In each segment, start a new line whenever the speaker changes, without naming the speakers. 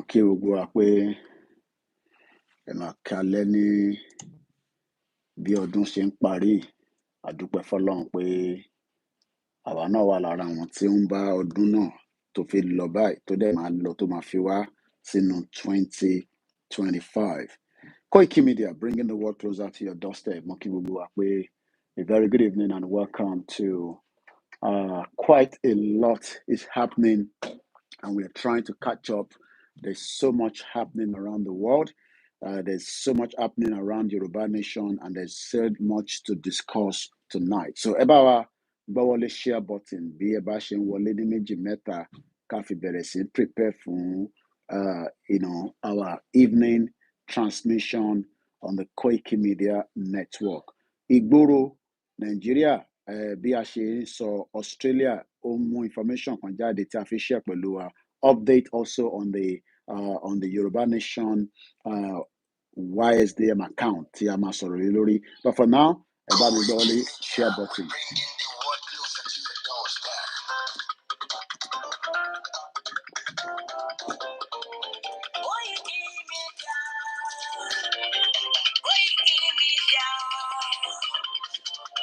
kí gbogbo wa pé ẹ máa kalẹ́ ní bí ọdún ṣe ń parí. A dúpẹ́ fọ́lọ́run pé àwa náà wà lára àwọn tí ó ń bá ọdún náà tó fi lọ báyìí tó dẹ̀ máa lọ tó máa fi wá sínú 2025. Koikimedia, bringing the world closer to your doorstep. Mo kí gbogbo wa pé a very good evening and welcome to quite a lot is happening and we are trying to catch up. There's so much happening around the world. There's so much happening around Yoruba Nation, and there's so much to discuss tonight. So, Ebawa, gbọ́wọ́lé share button bí ẹ bá ṣe ń wọlé ní méjì mẹ́ta ká fi bẹ̀rẹ̀ sí prepare fún our evening transmission on the Koikimedia network. Ìgboro Nàìjíríà bí a ṣe ń sọ Australia ó mú information kan jáde tí a fi share pẹ̀lú wa. Update also on the Yoruba Nation YSDM account tí a máa sọ̀rọ̀ lé lórí. But for now, ẹ bá mi gbọ́wọ́lé share button.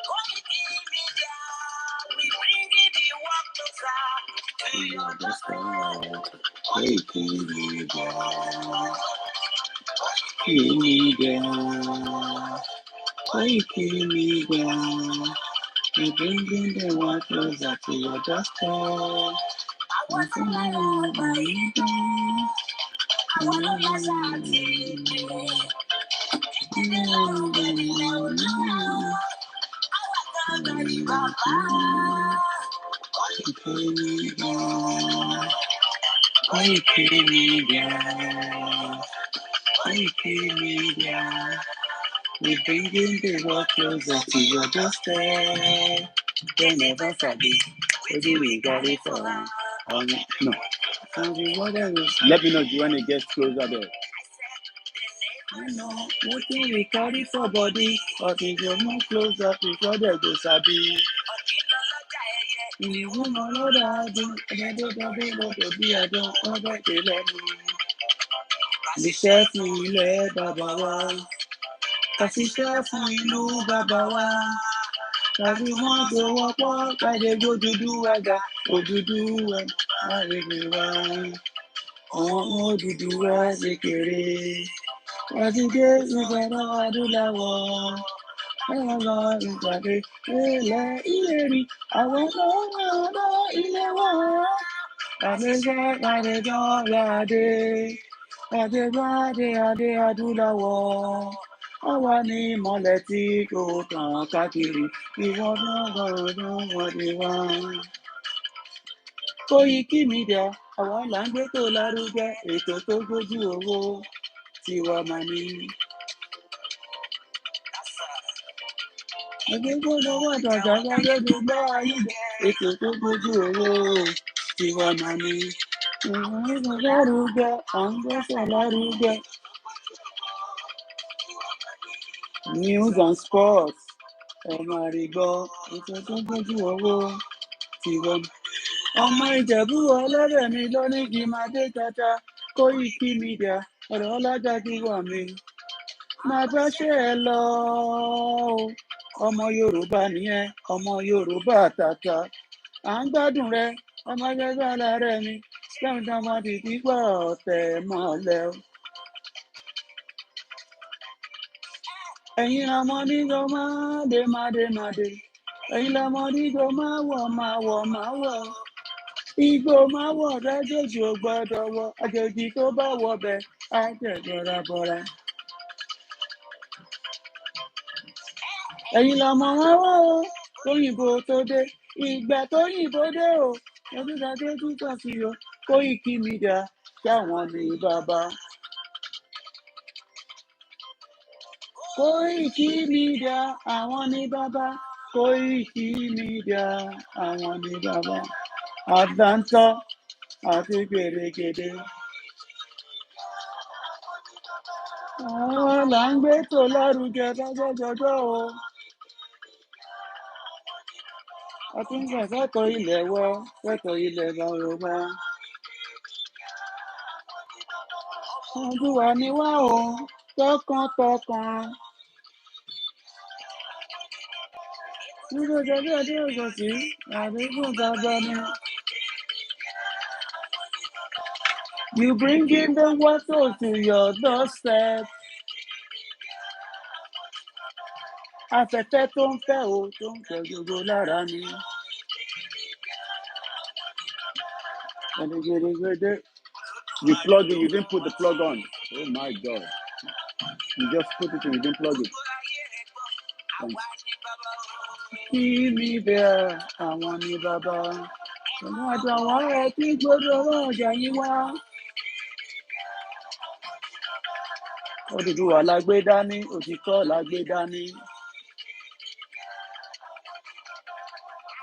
Koikimedia, we're bringing the world closer to your doorstep. Koikimedia, we're bringing the world closer to your doorstep. They never forget, maybe we got it for no. Let me know if you want to get closer there. I know, what thing we carry for body, but if you move closer, before they go sabi. You know what I do, and I don't want to be, I don't want to let me. The chef will let Baba wa. Kasi chef will Baba wa. Kasi want to walk, I dey go to do wega, go to do well, I dey go well. Oh, do do well, sekere. Kasi dey ìbára adúláwọ̀. Ẹ̀rọ ìpàdé ilẹ̀ ìlérí, àwọn ọmọ ilé wa. Àdéjọ́ ládé, adé adúláwọ̀. Àwa ni ìmọ́lẹ̀ tí kò tàn káàkiri, ìwọ gbọ́ngàn wọn ni wá. Koikimedia, àwa là ń gbé tó lárugẹ, ètò tó gbójú owó tiwa máa ní. Ẹgbẹ́gbọ́dọ̀ wà dàgbà gbàgbé gbá ayé, ètò tó gbójú owó tiwa máa ní. Ìwọ̀n lárugẹ, à ń gbẹ́sẹ̀ lárugẹ. News and sports, ẹ máa rí gbọ́, ètò tó gbójú owó tiwa. Ọmọ Ìjẹ̀bú ọlọ́rẹ̀ mi ló ní kí n máa dé tata. Koikimedia, ọ̀rọ̀ ọlọ́jà ti wà mí. Máa gbọ́ṣẹ́ ẹ lọ. Ọmọ Yorùbá nìyẹn, ọmọ Yorùbá àtàtà. À ń gbádùn rẹ, ọmọ Yorùbá alárẹ̀ mi. Lẹ́yìn tí wọ́n ti ti gbọ́ ọ̀tẹ̀ mọ́lẹ̀ o. Ẹ̀yin ọmọ nígbà máa dé. Ẹ̀yin lọmọ nígbà máa wọ̀. Igbó máa wọ̀ dájòjì ò gbọ́dọ̀ wọ. Àjòjì tó bá wọ bẹ̀ á jẹ̀ bọ́ra. Ẹ̀yin lọmọ wọn wá o, tóyìnbó tó dé. Ìgbà tóyìnbó dé o, ọdúnṣadé tútọ̀ sí o. Koikimedia, ṣáwọn ní bàbá. Koikimedia, àwọn ní bàbá. Koikimedia, àwọn ní bàbá. Àdáńtọ́ àti gbèrègèdè. Àwọn là ń gbé tó lárugẹ lọ́jọ́jọjọ́ o. A tún gbà fẹ́tọ̀ ilẹ̀ wọ, fẹ́tọ̀ ilẹ̀ Yorùbá. Olúwa ni wá o, tọkàntọkàn. Dúró jọjọ́ ọdún ògòtì, àdúgbò bàbá ni. You bring in the water to your doorstep. Afẹ́fẹ́ tó ń fẹ́ o, tó ń fẹ́ gbogbo lára mi. You plug it, you didn't put the plug on. Oh my God. You just put it and you didn't plug it. Kí mi bẹ̀ àwọn ní bàbá. Ọmọ àti àwọn ọ̀rẹ́ tí gbọ́dọ̀ ọjà yín wá. Odùduwà la gbé dání, òtítọ́ la gbé dání.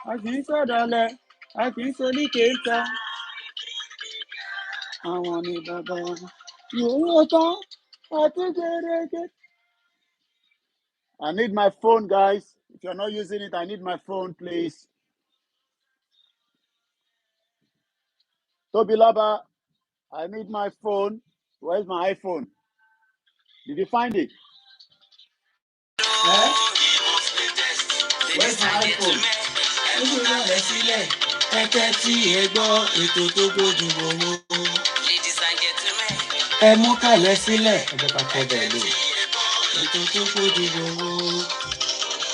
A kì í sọ̀dọ̀lẹ̀, a kì í soníkèéta. Àwọn ní bàbá. Yòówó tán, àti gẹ́gẹ́. I need my phone, guys. If you're not using it, I need my phone, please. Tobilaba, I need my phone. Where's my iPhone? Did you find it? Eh? Where's my iPhone? Ẹ mú kàlẹ́ sílẹ̀. Ẹ jẹ́ ká kọ́ bẹ́ẹ̀ lò. Ètò tó gbójú gbòòrò.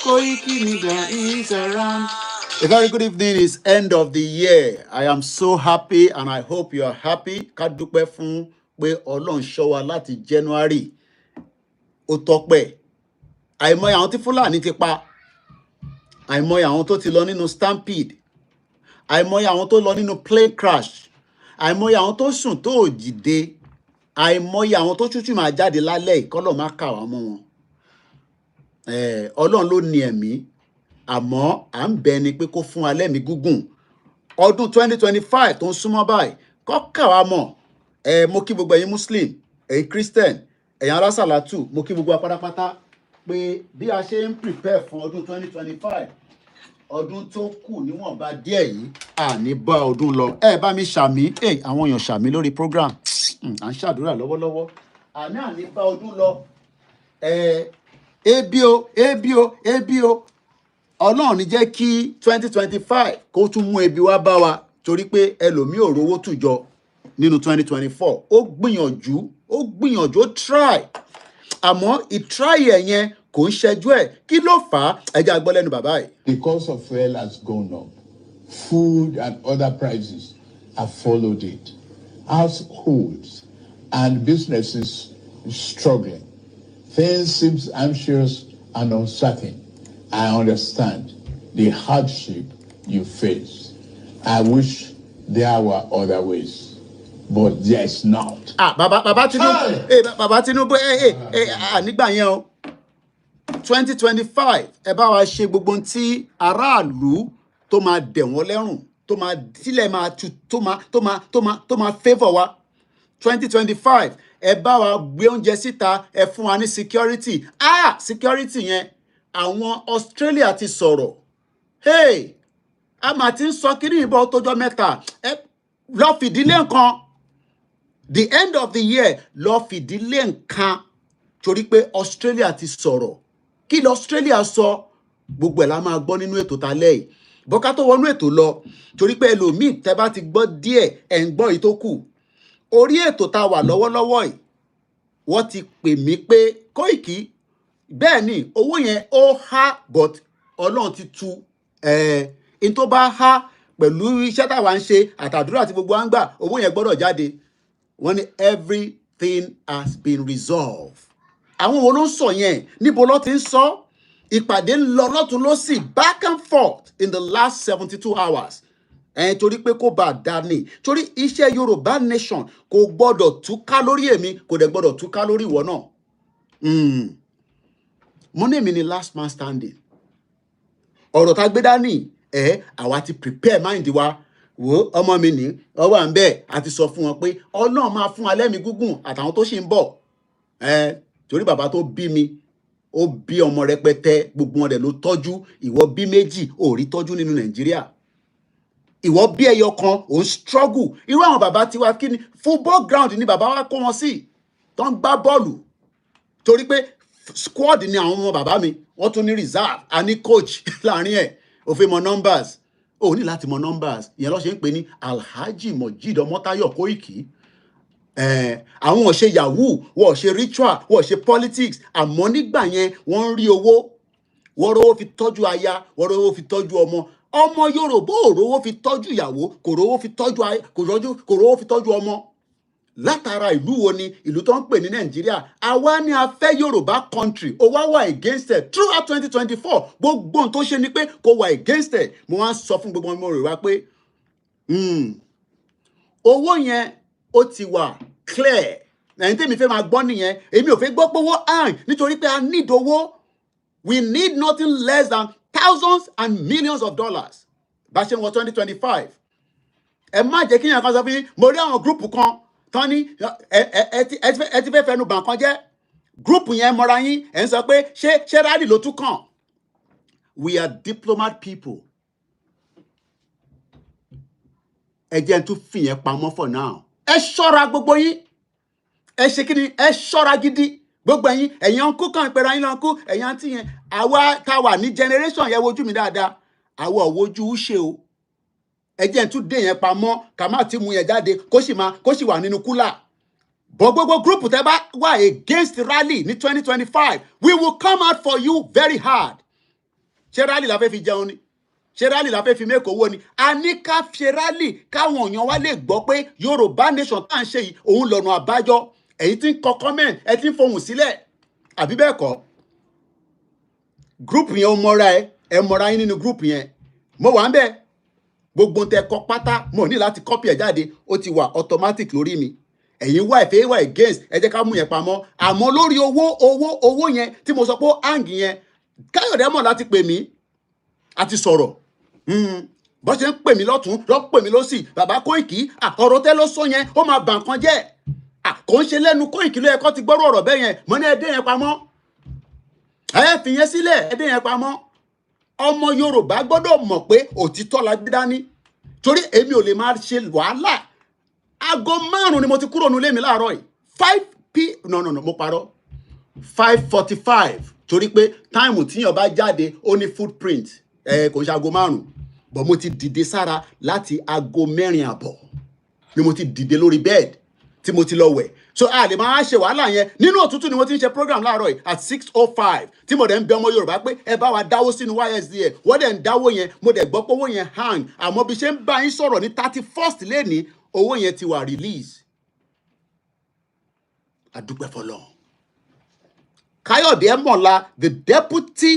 Koikimedia is around. A very good evening. It's end of the year. I am so happy and I hope you are happy. Ká dúpẹ́ fún pé Ọlọ́run ṣọ́ wa láti January. Ó tọ́pẹ́. Àìmọye àwọn tí Fúlàní ti pa. Àìmọye àwọn tó ti lọ nínú stampede. Àìmọye àwọn tó lọ nínú plane crash. Àìmọye àwọn tó sùn tó òjìde. Àìmọye àwọn tó tútù máa jáde lálẹ́ ìkọ́lọ̀ má kà wá mọ́ wọn. Ọlọ́run ló ní ẹ̀mí àmọ́ à ń bẹ ni pé kó fún wa lẹ́mìí gúngùn ọdún 2025 tó ń súnmọ́ báyìí kó kà wá mọ̀. Mo kí gbogbo ẹ̀yin Muslim, ẹ̀yin Christian, ẹ̀yin alásàlátù, mo kí gbogbo wa pátápátá pé bí a ṣe ń prepare fún ọdún 2025 ọdún tó kù níwọ̀nba díẹ̀ yìí à ní bá ọdún lọ. Bá mi ṣàmì àwọn èèyàn ṣàmì lórí program à ń ṣàdúrà lọ́wọ́lọ́wọ́ àní à ní bá ọdún lọ. Ebi o Ọlọ́run ní jẹ́ kí 2025 kó tún mú ebi wá bá wa torí pé ẹlòmíì ò rówó tùjọ nínú 2024. Ó gbìyànjú ó try àmọ́ ìtry ẹ̀ yẹn kò ń ṣẹ́jú ẹ̀. Kí ló fà á? Ẹ jẹ́ a gbọ́ lẹ́nu bàbá yìí.
The cost of fuel has gone up. Food and other prices have followed it. Households and businesses struggling. Things seem anxious and uncertain. I understand the hardship you face. I wish there were other ways, but there is not.
Bàbá Tinubu, nígbà yẹn o 2025 ẹ bá wa ṣe gbogbo tí aráàlú tó máa dẹ̀ wọ́n lẹ́rùn tó máa sílẹ̀ máa tu tó máa favour wa 2025 ẹ bá wa gbé oúnjẹ síta ẹ fún wa ní security. Security yẹn àwọn Australia ti sọ̀rọ̀. A máa ti ń sọ kí ní ìbọn tójọ́ mẹ́ta lọ fìdílé nǹkan the end of the year lọ fìdílé nǹkan torí pé Australia ti sọ̀rọ̀. Kí lọ Australia sọ gbogbo ẹ̀ la máa gbọ́ nínú ètò talẹ́ yìí. Bọ́ká tó wọnú ètò lọ torí pé ẹlòmíì tẹ́ bá ti gbọ́ díẹ̀ ẹ̀ ń gbọ́ yìí tó kù. Orí ètò tá wà lọ́wọ́lọ́wọ́ yìí wọ́n ti pè mí pé Koiki bẹ́ẹ̀ ni owó yẹn ó há but Ọlọ́run ti tu in tó bá há pẹ̀lú iṣẹ́ táwa ń ṣe àtàdúrà tí gbogbo wa ń gbà owó yẹn gbọ́dọ̀ jáde. Wọ́n ní everything has been resolved. Àwọn wo ló ń sọ yẹn? Níbo ló ti ń sọ? Ìpàdé ń lọ lọ́tún lọ́sì back and forth in the last 72 hours. Torí pé kó bá a dá ní torí iṣẹ́ Yorùbá nation kò gbọ́dọ̀ túká lórí èmi kò dẹ̀ gbọ́dọ̀ túká lórí ìwọ náà. Mo ní èmi ni last man standing. Ọ̀rọ̀ tá gbé dání àwa ti prepare mind wa wo ọmọ mi ní ọwọ́ à ń bẹ́ẹ̀ a ti sọ fún wọn pé Ọlọ́run máa fún wa lẹ́mìí gúngùn àtàwọn tó ṣì ń bọ̀. Torí bàbá tó bí mi ó bí ọmọ rẹpẹtẹ gbogbo wọn dẹ̀ ló tọ́jú ìwọ bí méjì ò rí tọ́jú nínú Nàìjíríà. ìwọ bí ẹyọ kan òun struggle. Irú àwọn bàbá tiwa kí ni football ground ni bàbá wa kó wọn sí tó ń gbá bọ́ọ̀lù torí pé squad ni àwọn ọmọ bàbá mi wọ́n tún ní reserve a ní coach láàrin ẹ̀ òfin mọ numbers ó ní láti mọ numbers ìyẹn ló ṣe ń pè ní Alhaji Mojeed Ọmọ́táyọ̀ Koiki. Àwọn ò ṣe yahoo wọ́n ò ṣe ritual wọ́n ò ṣe politics àmọ́ nígbà yẹn wọ́n ń rí owó wọ́n rówó fi tọ́jú aya wọ́n rówó fi tọ́jú ọmọ Yorùbá ò rówó fi tọ́jú ìyàwó kò rówó fi tọ́jú ọmọ látara ìlú wo ni ìlú tó ń pè ní Nàìjíríà àwa ni a fẹ́ Yorùbá country ó wá wà against it throughout 2024 gbogbo ohun tó ṣe ni pé kò wà against it. Mo wá sọ fún gbogbo ọmọ Yorùbá pé owó yẹn ó ti wà clear ẹ̀yin tèmi fẹ́ máa gbọ́ nìyẹn èmi ò fẹ́ gbọ́ pé owó hàn nítorí pé a need owó. We need nothing less than thousands and millions of dollars bá ṣe ń wọ 2025. ẹ má jẹ́ kí yẹn kan sọ fún yín mo rí àwọn gúrùpù kan tán ní ẹ ti fẹ́ fẹnu bà kan jẹ́ gúrùpù yẹn mọ́ra yín ẹ̀ ń sọ pé ṣé rally ló tún kàn. We are diplomat people. ẹ jẹ́ n tún fìyẹn pamọ́ for now. ẹ ṣọ́ra gbogbo yín ẹ ṣe kí ni ẹ ṣọ́ra gidi gbogbo ẹ̀yin ọ̀nkú kan ìpẹ́ra yín lọ́nkú ẹ̀yin àǹtí yẹn àwa tá wà ní generation yẹn wojú mi dáadáa àwa ò wojú ṣe o ẹ jẹ́ n tún dé yẹn pamọ́ ká má ti mú yẹn jáde kó sì wà nínú kúlà. Bọ́ gbogbo group tẹ́ bá wà against rally ní 2025 we will come out for you very hard. ṣé rally la fẹ́ fi jẹun ni ṣé rally la fẹ́ fi make owó ni a ní ká ṣe rally káwọn èèyàn wá lè gbọ́ pé Yorùbá nation tá à ń ṣe yìí òun lọ́nà àbájọ. Èyí tí ń kọ comment ẹ ti ń fohùn sílẹ̀ àbí bẹ́ẹ̀ kọ́ group yẹn ó mọ́ra ẹ mọ́ra yín nínú group yẹn mo wà ń bẹ̀ gbogbo tẹ kọ pátá mo ní láti copy ẹ̀ jáde ó ti wà automatic lórí mi ẹ̀yin wá ìfẹ́ wà against ẹ jẹ́ ká mú yẹn pamọ́ àmọ́ lórí owó yẹn tí mo sọ pé ó hang yẹn Káyọ̀dé mọ̀ láti pè mí àti sọ̀rọ̀ bó ṣe ń pè mí lọ́tún lọ́ pè mí lọ́sì bàbá Koiki ọ̀rọ̀ tẹ́ ló sọ yẹn ó máa bà nǹkan jẹ́ kò ń ṣe lẹ́nu Koiki ló yẹ kó ti gbọ́rọ̀ ọ̀rọ̀ bẹ́ẹ̀ yẹn mo ní ẹ dé yẹn pamọ́ ẹ fi yẹn sílẹ̀ ẹ dé yẹn pamọ́. Ọmọ Yorùbá gbọ́dọ̀ mọ̀ pé òtítọ́ la gbé dání torí èmi ò lè máa ṣe wàhálà aago 5 ni mo ti kúrò nílé mi láàárọ̀ yìí no mo parọ́ 5:45 torí pé táìmù tíyàn bá jáde ó ní footprint kò ń ṣe aago 5 bọ̀ mo ti dìde sára láti aago 4:30 ni mo ti dìde lórí bed tí mo ti lọ wẹ̀ so a lè máa ṣe wàhálà yẹn nínú òtútù ni wọ́n ti ń ṣe program láàárọ̀ yìí at 6:05 tí mo dẹ̀ ń bẹ ọmọ Yorùbá pé ẹ bá wa dáwó sínú YSDA wọ́n dẹ̀ ń dáwó yẹn mo dẹ̀ gbọ́ pé owó yẹn hang àmọ́ bí ṣe ń bá yín sọ̀rọ̀ ní 31st lẹ́ni owó yẹn ti wà release. Adúpẹ́ fọlọ́run. Káyọ̀dé Mọ̀lá the deputy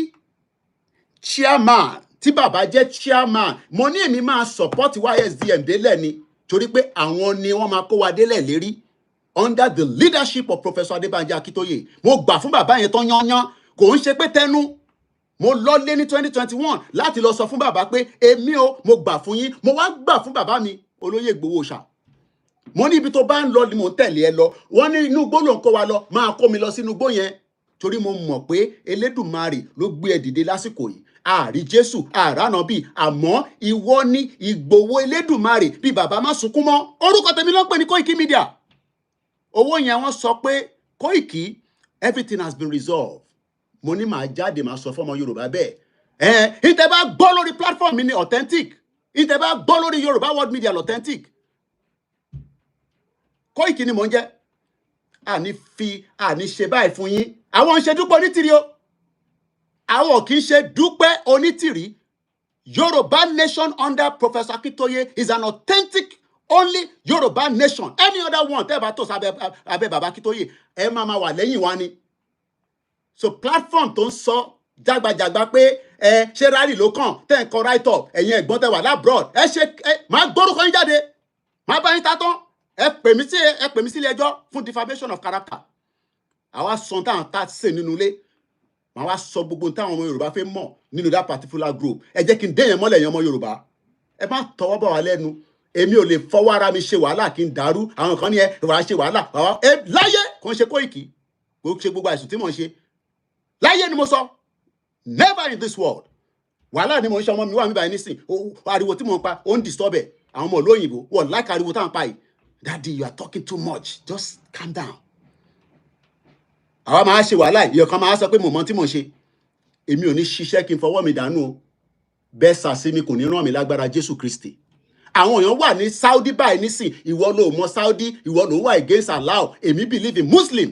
chairman tí bàbá jẹ́ chairman mo ní èmi máa support YSDM délẹ̀ ni torí pé àwọn ni wọ́n máa kó wa délẹ̀ lérí under the leadership of Professor Adébánjí Akíntóyè. Mo gbà fún bàbá yẹn tán yányán kò ń ṣe pé tẹnu mo lọ lé ní 2021 láti lọ sọ fún bàbá pé èmi o mo gbà fún yín mo wá gbà fún bàbá mi olóyè Ìgbòho ṣá mo ní ibi tó bá ń lọ ni mo ń tẹ̀lé ẹ lọ wọ́n ní inú igbó ló ń kó wa lọ máa kó mi lọ sínú igbó yẹn torí mo mọ̀ pé Elédùmarè ló gbé ẹ dìde lásìkò yìí àrí Jésù àránàbí àmọ́ ìwọ ní Ìgbòho Elédùmarè bí bàbá má sunkún mọ́ orúkọ tèmi ló ń pè ní Koikimedia. Owó yẹn wọ́n sọ pé Koiki everything has been resolved mo ní màá jáde màá sọ fọmọ Yorùbá bẹ́ẹ̀ ìtẹ́ bá gbọ́ lórí platform mi ní authentic ìtẹ́ bá gbọ́ lórí Yorùbá World Media authentic Koiki ni mò ń jẹ́ àní ṣe báyìí fún yín àwọn ń ṣe dúpẹ́ onítìrí o àwọn kì í ṣe dúpẹ́ onítìrí. Yorùbá nation under Professor Akintoye is an authentic only Yorùbá nation. Any other one tẹ́ bá tó sábẹ́ bàbá Akintoye ẹ máa wà lẹ́yìn wa ni. So platform tó ń sọ jágbajàgba pé ṣé rally ló kàn tẹ́ ń kọ write up ẹ̀yin ẹ̀gbọ́n tẹ́ wà labroad máa gbórúkọ yín jáde máa bá yín tatán ẹ pè mí sílé ẹjọ́ fún defamation of character. Àwa sọ táwọn tá ṣe nínú ilé màá wá sọ gbogbo táwọn ọmọ Yorùbá fẹ́ mọ̀ nínú that particular group ẹ jẹ́ kí n dé yẹn mọ́lẹ̀ yẹn ọmọ Yorùbá ẹ má tọwọ́ bọ̀ wá lẹ́nu èmi ò lè fọwọ́ ara mi ṣe wàhálà kí n dàrú àwọn kan ní ẹ wàá ṣe wàhálà láyé kò ń ṣe Koiki kò ṣe gbogbo àìsùn tí mò ń ṣe láyé ni mo sọ never in this world wàhálà ni mo ń ṣe ọmọ mi wà mí báyìí nísìn ariwo tí mo ń pa ó ń disturb ẹ̀ àwọn ọmọ olóyìnbó wọ́n like ariwo tá à ń pa yìí. Daddy, you are talking too much, just calm down. àwa máa ṣe wàhálà ìyẹn kan máa sọ pé mo mọ tí mo ṣe èmi ò ní ṣiṣẹ́ kí n fọwọ́ mi dànù o bẹ́ẹ̀ sàsí mi kò ní ràn mí lágbára Jésù Kristi. àwọn èèyàn wà ní Saudi báyìí nísìn ìwọ ló mọ Saudi ìwọ ló wà against Allah èmi believe in Muslim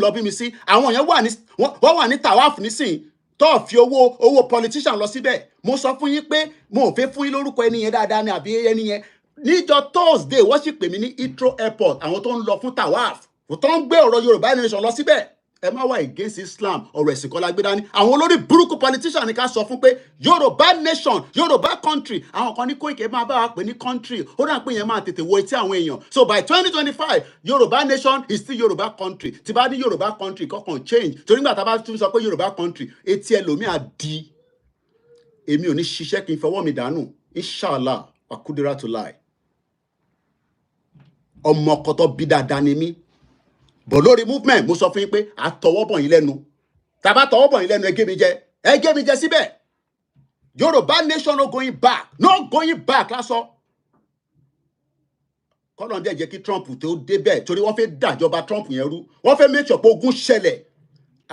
lọ bí mi sí. àwọn èèyàn wọ́n wà ní tawaf nísìn tó fi owó politician lọ síbẹ̀. mo sọ fún yín pé mo ò fẹ́ fún yín lórúkọ ẹni yẹn dáadáa ni àbí ẹni yẹn níjọ́ Thursday wọ́n sì pè mí ní Heathrow airport àwọn tó ń lọ fún tawaf tó ń gbé ọ̀rọ̀ Yorùbá nation lọ síbẹ̀. ẹ má wá against Islam ọ̀rọ̀ ẹ̀sìn kọ́ la gbé dání. àwọn olórí burúkú politician ni ká sọ fún pé Yorùbá nation Yorùbá country àwọn kan ní Koiki máa bá wa pè ní country ó dà pé yẹn máa tètè wo etí àwọn èèyàn. so by 2025 Yorùbá nation is still Yorùbá country. tí bá ní Yorùbá country kọ́kàn change torí nígbà tá a bá tún sọ pé Yorùbá country etí ẹlòmíà di. èmi ò ní ṣiṣẹ́ kí n fọwọ́ mi dànù inshallah akudira to lie. ọmọ kọtọ bí dáadáa ni mí bọ̀ lórí movement mo sọ fún yín pé àtọwọ́bọ̀ yín lẹ́nu tàbá tọwọ́bọ̀ yín lẹ́nu ẹ gé mi jẹ síbẹ̀. Yorùbá nation no going back lásán. kọ́nà dẹ̀ jẹ́ kí Trump tó débẹ̀ torí wọ́n fẹ́ dàjọba Trump yẹn rú wọ́n fẹ́ make sure pé ogun ṣẹlẹ̀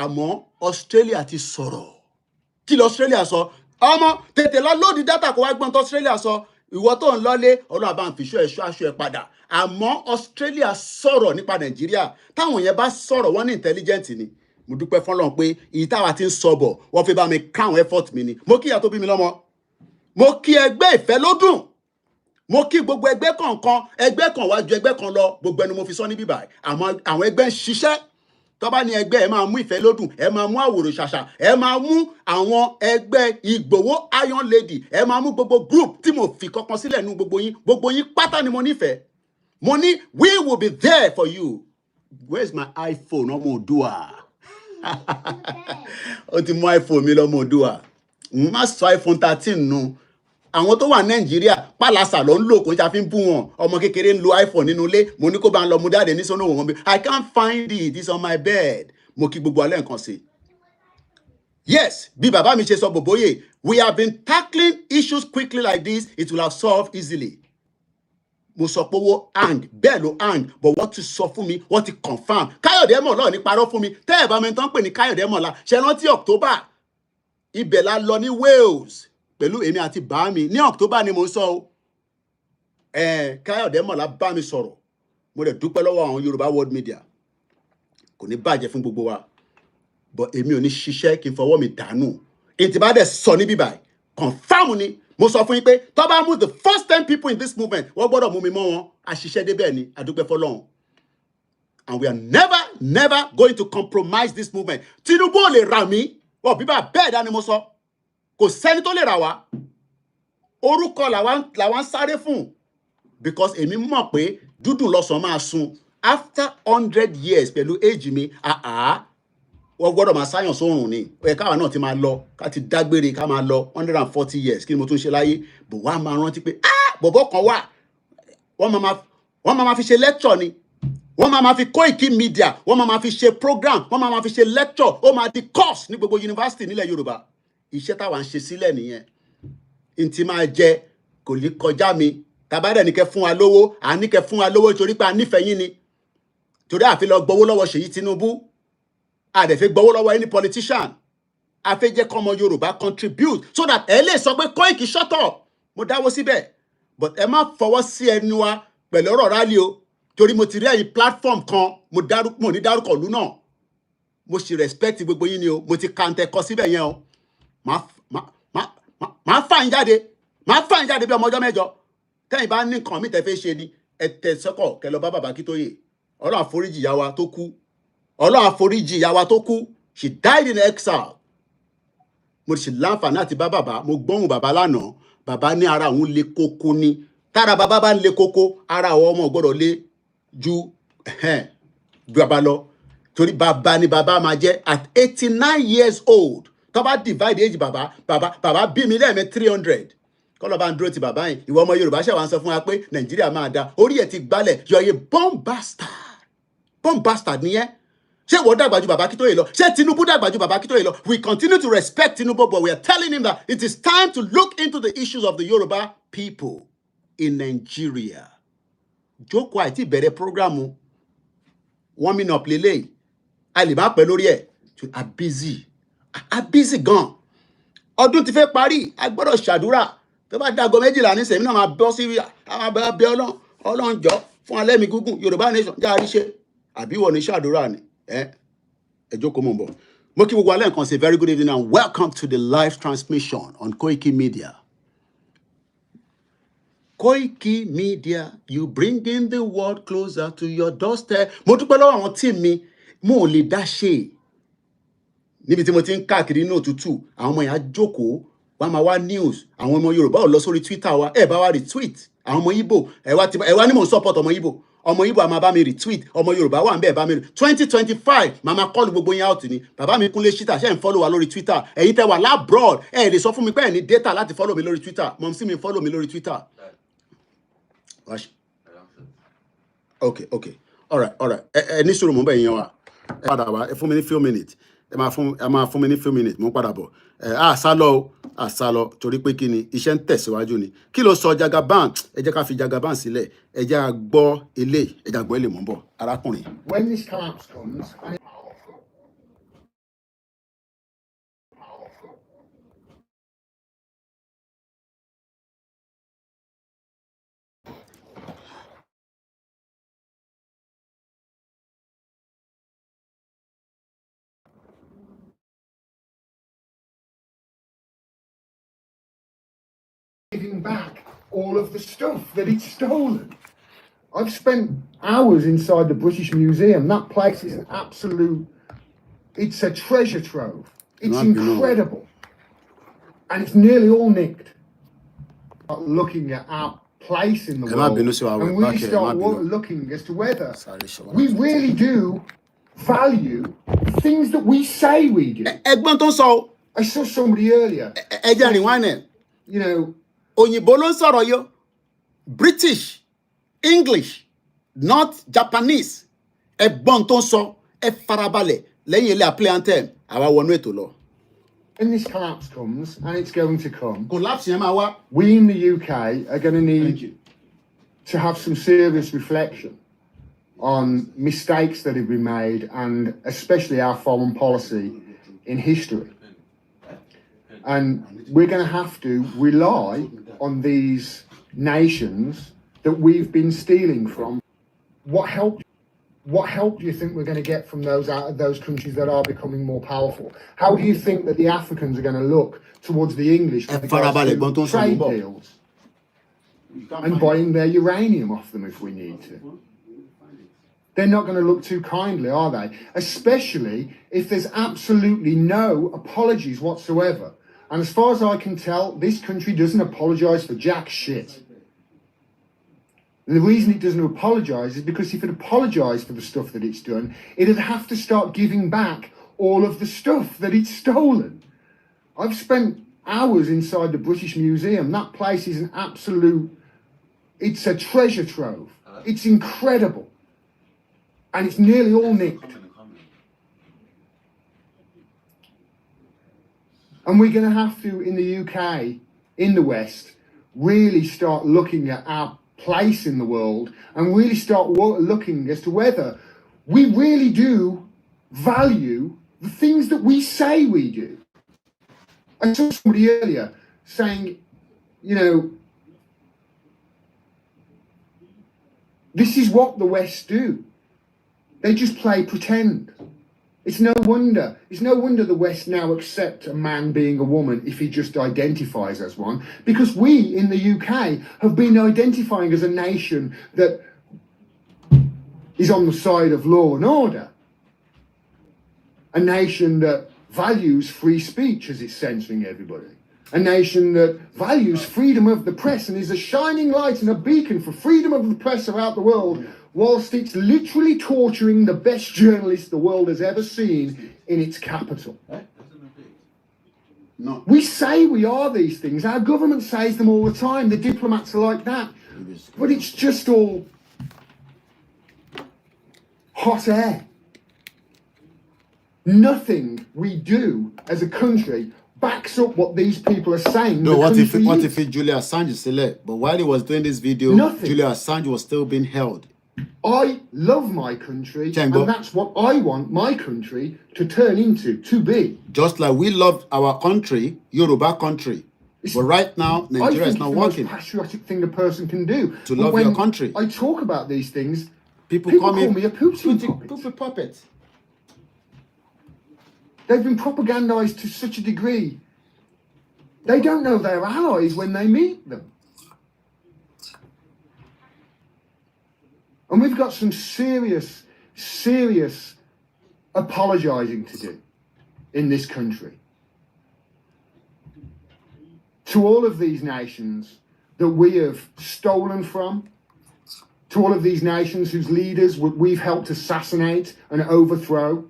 àmọ́ Australia ti sọ̀rọ̀. kí lọ Australia sọ ọmọ tètè lọ lóòdì dátà kó wá gbọ́n tó Australia sọ ìwọ tó ń lọlé Ọlọ́run àbá ń fi aṣọ ẹ padà. àmọ́ Australia sọ̀rọ̀ nípa Nàìjíríà táwọn yẹn bá sọ̀rọ̀ wọ́n ní intelligent ni. mo dúpẹ́ fọ́lọ́run pé ìyí táwa ti ń sọ bọ̀ wọ́n fi bá mi káwọn effort mi ni. mo kí ìyá tó bí mi lọ́mọ mo kí ẹgbẹ́ ìfẹ́ lódùn mo kí gbogbo ẹgbẹ́ kọ̀ọ̀kan ẹgbẹ́ kan wá ju ẹgbẹ́ kan lọ gbogbo ẹni mo fi sọ ní bíbá àmọ́ àwọn ẹgbẹ́ ń ṣiṣẹ́ tó bá ní ẹgbẹ́ ẹ máa mú ìfẹ́ lódùn ẹ máa mú àwòrò ṣàṣà ẹ máa mú àwọn ẹgbẹ́ Ìgbòho Iron Lady ẹ máa mú gbogbo group tí mo fi kankan sílẹ̀ nínú gbogbo yín pátá ni mo nífẹ̀ẹ́. mo ní we will be there for you. Where is my iPhone ọmọ Oòduà? ó ti mú iPhone mi lọ́mọ Oòduà. má sọ iPhone 13 nù. àwọn tó wà Nàìjíríà pàlàsà ló ń lò kó n ṣàfi ń bú wọn ọmọ kékeré ń lo iPhone nínú ilé mo ní kó bá ń lọ mú dáadé ní sọ́nà òun I can't find it's on my bed. mo kí gbogbo alẹ́ nǹkan sí. yes bí bàbá mi ṣe sọ bòbóyè we have been tackling issues quickly like this it will have solved easily. mo sọ pé owó hang bẹ́ẹ̀ ló hang but wọ́n ti sọ fún mi wọ́n ti confam Káyọ̀dé Mọ̀lá ní parọ́ fún mi tẹ́ ẹ̀ bá mi tán pè ní Káyọ̀dé Mọ̀lá ṣe rántí October ibẹ̀ la lọ ní Wales pẹ̀lú èmi àti bàámi ní October ni mo sọ o Káyọ̀dé Mọ̀lá bá mi sọ̀rọ̀ mo lè dúpẹ́ lọ́wọ́ àwọn Yorùbá world media kò ní bàjẹ́ fún gbogbo wa but èmi ò ní ṣiṣẹ́ kí n fọwọ́ mi dànù ètí bá dẹ̀ sọ ní bíbáyìí confam ni mo sọ fún yín pé tó bá mú the first 10 people in this movement wọ́n gbọ́dọ̀ mú mi mọ́ wọn àṣìṣe débẹ̀ ni àdúpẹ́ fọlọ́run and we are never going to compromise this movement. Tinubu ò lè rà mí wọ́n bíbá bẹ́ẹ̀ dání mo sọ kò sẹ́ni tó lè rà wá orúkọ làwọn sáré fún because èmi mọ̀ pé dúdùn lọ́sàn máa sun after 100 years pẹ̀lú age mi wọ́n gbọ́dọ̀ máa sáyàn sórùn ni káwa náà ti máa lọ ká ti dágbére ká máa lọ 140 years kí ni mo tún ṣe láyé bò wá máa rántí pé bọ̀bọ̀ kan wà wọ́n máa fi ṣe lecture ni wọ́n máa fi Koikimedia wọ́n máa fi ṣe program wọ́n máa fi ṣe lecture ó máa di course ní gbogbo university nílẹ̀ Yorùbá iṣẹ́ táwa ń ṣe sílẹ̀ nìyẹn n ti máa jẹ kò ní kọjá mi tàbádẹ́ ní kẹ́ fún wa lówó àní kẹ́ fún wa lówó torí pé a nífẹ̀ẹ́ yín ni torí àfi lọ gbowó lọ́wọ́ Ṣèyí Tinubu àdẹ̀fẹ́ gbowó lọ́wọ́ any politician a fẹ́ jẹ́ kọ́mọ Yorùbá contribute so that ẹ lè sọ pé Koiki shut up mo dáwó síbẹ̀ but ẹ má fọwọ́ sí ẹnu wa pẹ̀lú ọ̀rọ̀ rálì o torí mo ti rí ẹ̀yin platform kan mo ní dárúkọ ìlú náà mo sì respect gbogbo yín ni o mo ti kàǹtẹ̀ kọ síbẹ̀ yẹn o máa fà ń jáde bí ọmọ ọjọ́ mẹ́jọ tẹ́yìn bá ní nǹkan mi tẹ́ fẹ́ ṣe ni ẹ tẹ̀ sọ́kọ̀ kẹ́ lọ bá bàbá Akíntóyè Ọlọ́run àforíjì ìyá wa tó kú Ọlọ́run àforíjì ìyá wa tó kú she died in exile mo sì láǹfààní àti bá bàbá mo gbóhùn bàbá lánàá bàbá ní ara òun le koko ni tára bàbá bá ń le koko ara àwọn ọmọ gbọ́dọ̀ lé ju bàbá lọ torí bàbá ni bàbá máa jẹ́ at 89 years old tó bá divide age bàbá bí mi lẹ́ẹ̀mẹ́ 300 kọ́lọ́ bá ń dúró ti bàbá yìí ìwọ ọmọ Yorùbá ṣe wá ń sọ fún wa pé Nàìjíríà máa da orí ẹ̀ ti gbálẹ̀ you are a bomb bastard nìyẹn We continue to respect Tinubu, but we are telling him that it is time to look into the issues of the Yoruba people in Nigeria. Jókòó àìtí bẹ̀rẹ̀ programu 1 minute lélẹ́yìí a lè má pẹ́ lórí ẹ̀ a busy gan. Ọdún ti fẹ́ parí a gbọ́dọ̀ ṣàdúrà tó bá dago 12 ní sẹ́mi náà máa bọ́ sí àwọn abẹ́ Ọlọ́run jọ fún alẹ́ mi gúngùn Yorùbá nation jẹ́ àríṣe àbí wọ́n ní ṣàdúrà ni ẹ jókòó mọ̀ ń bọ̀. Mo kí gbogbo alẹ́ nǹkan say very good evening and welcome to the live transmission on Koikimedia. Koikimedia, you bringing the world closer to your doorstep. Mo dúpẹ́ lọ́wọ́ àwọn team mi, mo ò lè dá ṣe. Níbi tí mo ti ń káàkiri ní òtútù, àwọn ọmọ yẹn á jókòó, wọ́n máa wá news, àwọn ọmọ Yorùbá ò lọ sórí Twitter wa, ẹ bá wa retweet, àwọn ọmọ Igbo, ẹ wá ní mò ń support ọmọ Igbo. Ọmọ Igbo a máa bá mi retweet, ọmọ Yorùbá wà ń bẹ́ẹ̀ bá mi 2025 màmá kọ́ọ̀lù gbogbo yín out ni. Bàbá mi Kúnlé Ṣítà ṣe ń follow wa lórí Twitter. Ẹ̀yin tẹ́ wà labroad, ẹ lè sọ fún mi pé ẹ ní data láti follow mi lórí Twitter. Mọ̀mísí mi follow mi lórí Twitter. Okay. All right. Ní sùúrù mo bẹ̀ yín wa. Ẹ padà wá, ẹ fún mi ní few minutes. Ẹ máa fún mi ní few minutes, mo padà bọ̀. Sálọ torí pé kí ni iṣẹ́ ń tẹ̀síwájú ni. Kí ló sọ Jagaban? Ẹ jẹ́ ká fi Jagaban sílẹ̀. Ẹ jẹ́ á gbọ́ ilé, ẹ jẹ́ á gbọ́ ilé mo ń bọ̀. Arákùnrin.
When this collapse comes, and giving back all of the stuff that it's stolen. I've spent hours inside the British Museum. That place is an absolute, it's a treasure trove. It's incredible. And it's nearly all nicked. Looking at our place in the world, and we start looking as to whether we really do value things that we say we do. I saw somebody earlier. You know,
Òyìnbó ló ń sọ̀rọ̀ yó, British, English, not Japanese. Ẹ̀gbọ́n tó ń sọ, ẹ farabalẹ̀ lẹ́yìn ilé play anthem, àwa wọnú ètò lọ.
When this collapse comes, and it's going to come,
Collapse yẹn máa wá.
We in the UK are going to need to have some serious reflection on mistakes that have been made, and especially our foreign policy in history. And we're going to have to rely on these nations that we've been stealing from. What help do you think we're going to get from those countries that are becoming more powerful? How do you think that the Africans are going to look towards the English with regards to trade deals and buying their uranium off them if we need to? They're not going to look too kindly, are they? Especially if there's absolutely no apologies whatsoever. And as far as I can tell, this country doesn't apologise for jack shit. And the reason it doesn't apologise is because if it apologised for the stuff that it's done, it'd have to start giving back all of the stuff that it's stolen. I've spent hours inside the British Museum. That place is an absolute, it's a treasure trove. It's incredible. And it's nearly all nicked. And we're going to have to, in the UK, in the West, really start looking at our place in the world and really start looking as to whether we really do value the things that we say we do. I saw somebody earlier saying, you know, this is what the West do. They just play pretend. It's no wonder the West now accept a man being a woman if he just identifies as one, because we in the UK have been identifying as a nation that is on the side of law and order, a nation that values free speech as it's censoring everybody, a nation that values freedom of the press and is a shining light and a beacon for freedom of the press throughout the world, whilst it's literally torturing the best journalists the world has ever seen in its capital.
No.
We say we are these things. Our government says them all the time. The diplomats are like that. But it's just all hot air.
Nothing we do as a country backs up what these people are saying.
No, what if Julian Assange is still? But while he was doing this video,
nothing.
Julian Assange was still being held.
I love my country, and that's what I want my country to turn into, to be.
Just like we love our country, Yoruba country. But right now, Nigeria is not working.
It's the most patriotic thing a person can do.
To love your country.
I talk about these things,
people call me
a Putin
puppet.
They've been propagandized to such a degree. They don't know their allies when they meet them. And we've got some serious apologizing to do in this country. To all of these nations that we have stolen from, to all of these nations whose leaders we've helped assassinate and overthrow,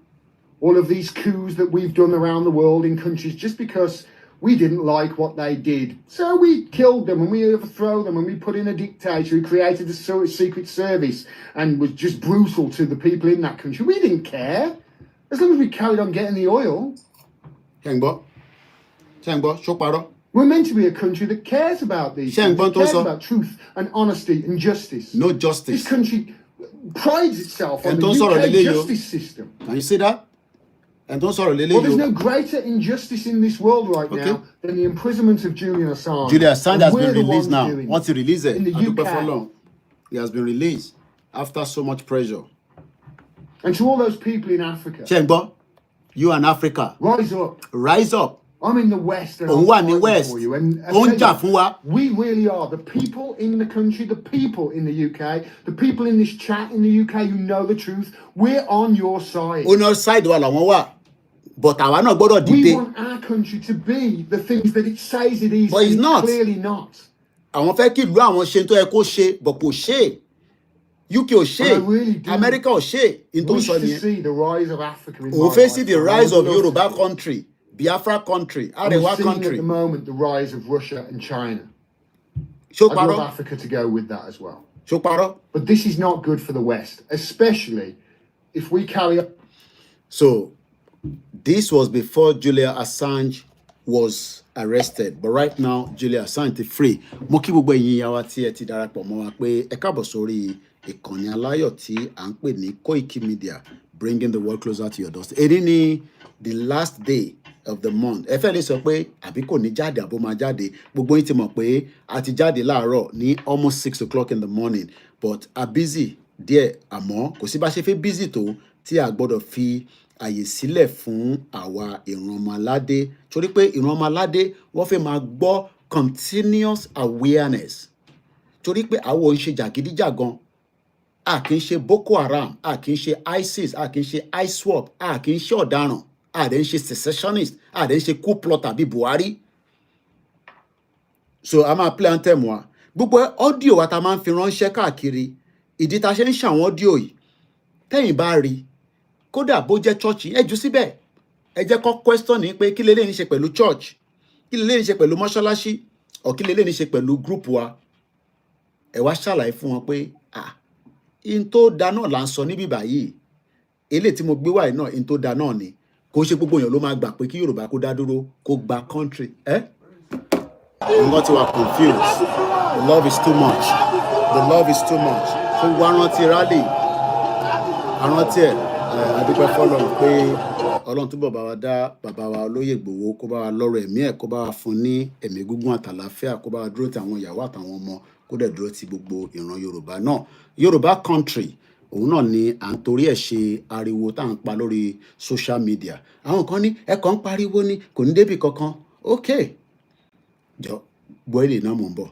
all of these coups that we've done around the world in countries just because we didn't like what they did. So we killed them and we overthrew them and we put in a dictator who created a secret service and was just brutal to the people in that country. We didn't care, as long as we carried on getting the oil. We're meant to be a country that cares about these things, that cares about truth and honesty and justice.
No justice.
This country prides itself on the UK justice system.
Can you see that?
Well, there's no greater injustice in this world right now than the imprisonment of Julian Assange.
Julian Assange has been released now. Once he released it,
in the UK,
he has been released after so much pressure.
And to all those people in Africa,
you and Africa,
rise up.
Rise up.
I'm in the West and I'm fighting for you. And we really are the people in the country, the people in the UK, the people in this chat in the UK who know the truth. We're on your side.
On your side, but
we want our country to be the things that it says it is,
but it's not.
Clearly not.
Àwọn fẹ́ kí ìlú àwọn ṣe tó yẹ kó ṣe, but kò ṣe. UK ò ṣe, America ò ṣe.
We should see the rise of Africa.
We see the rise of Yoruba country, Biafra country, Arewa country.
At the moment, the rise of Russia and China. I'd love Africa to go with that as well. But this is not good for the West, especially if we carry on.
So, this was before Julian Assange was arrested, but right now Julian Assange is free. Mo kí gbogbo ẹ̀yin ìyá wa tí ẹ ti darapọ̀ mọ́ wa pé ẹ káàbọ̀ sórí ìkànnì aláyọ̀ tí à ń pè ní Koikimedia, bringing the world closer to your doorstep. Èyí ni the last day of the month. Ẹ fẹ́ lè sọ pé àbí kò ní jáde àbó máa jáde. Gbogbo yín ti mọ̀ pé a ti jáde láàárọ̀ ní almost 6 o'clock in the morning, but a busy díẹ̀, àmọ́ kò sí bá ṣe fẹ́ busy tó tí a gbọ́dọ̀ fi àyè sílẹ̀ fún àwa ìran ọmọ aládé, torí pé ìran ọmọ aládé wọ́n fẹ́ máa gbọ́ continuous awareness, torí pé àwọn ò ń ṣe jàgídíjàgan, a kì í ṣe Boko Haram, a kì í ṣe ISIS, a kì í ṣe ISWAP, a kì í ṣe ọ̀daràn, a dẹ̀ ń ṣe secessionist, a dẹ̀ ń ṣe coup plot tàbí Buhari. So a máa play anthem wa, gbogbo audio wa ta máa ń fi ránṣẹ́ káàkiri, ìdí ta ṣe ń ṣàwọn audio yìí tẹ́yìn bá rí kódà bó jẹ́ church ẹ jù síbẹ̀, ẹ jẹ́ kó question ní pé kí lélẹ́yìn ṣe pẹ̀lú church, kí lélẹ́yìn ṣe pẹ̀lú mọ́ṣáláṣí, ọ̀ kí lélẹ́yìn ṣe pẹ̀lú group wa. Ẹ wá ṣàlàyé fún wọn pé in tó da náà là ń sọ níbí báyìí, eléyìí tí mo gbé wáyé náà in tó da náà ni, kò ṣe gbogbo èèyàn ló máa gbà pé kí Yorùbá kó dá dúró kó gba country. Wọ́n ti wà confused. The love is too much. The love is too much. Fún wa rántí rally, àrántí ẹ̀. Adúpẹ́ fọ́lọ́run pé Ọlọ́run túbọ̀ bá wa dá bàbá wa Olóyè Ìgbòho, kó bá wa lọ́rọ̀ ẹ̀mí ẹ̀, kó bá wa fún ní ẹ̀mí gígùn àtàlàáfíà, kó bá wa dúró ti àwọn ìyàwó àtàwọn ọmọ, kó dẹ̀ dúró ti gbogbo ìran Yorùbá náà. Yorùbá country òun náà ni à ń torí ẹ̀ ṣe ariwo tá à ń pa lórí social media. Àwọn kan ní ẹ̀kọ́ ń pariwo ní kò ní débì kankan. Okay, jọ gbọ́ èlé náà mò ń bọ̀.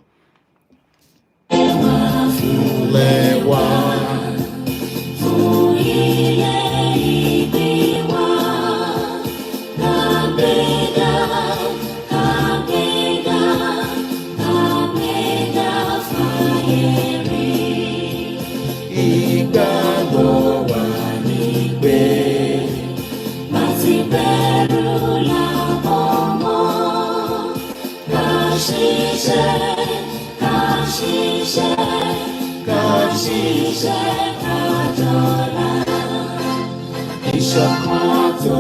Ìṣọ̀kan tó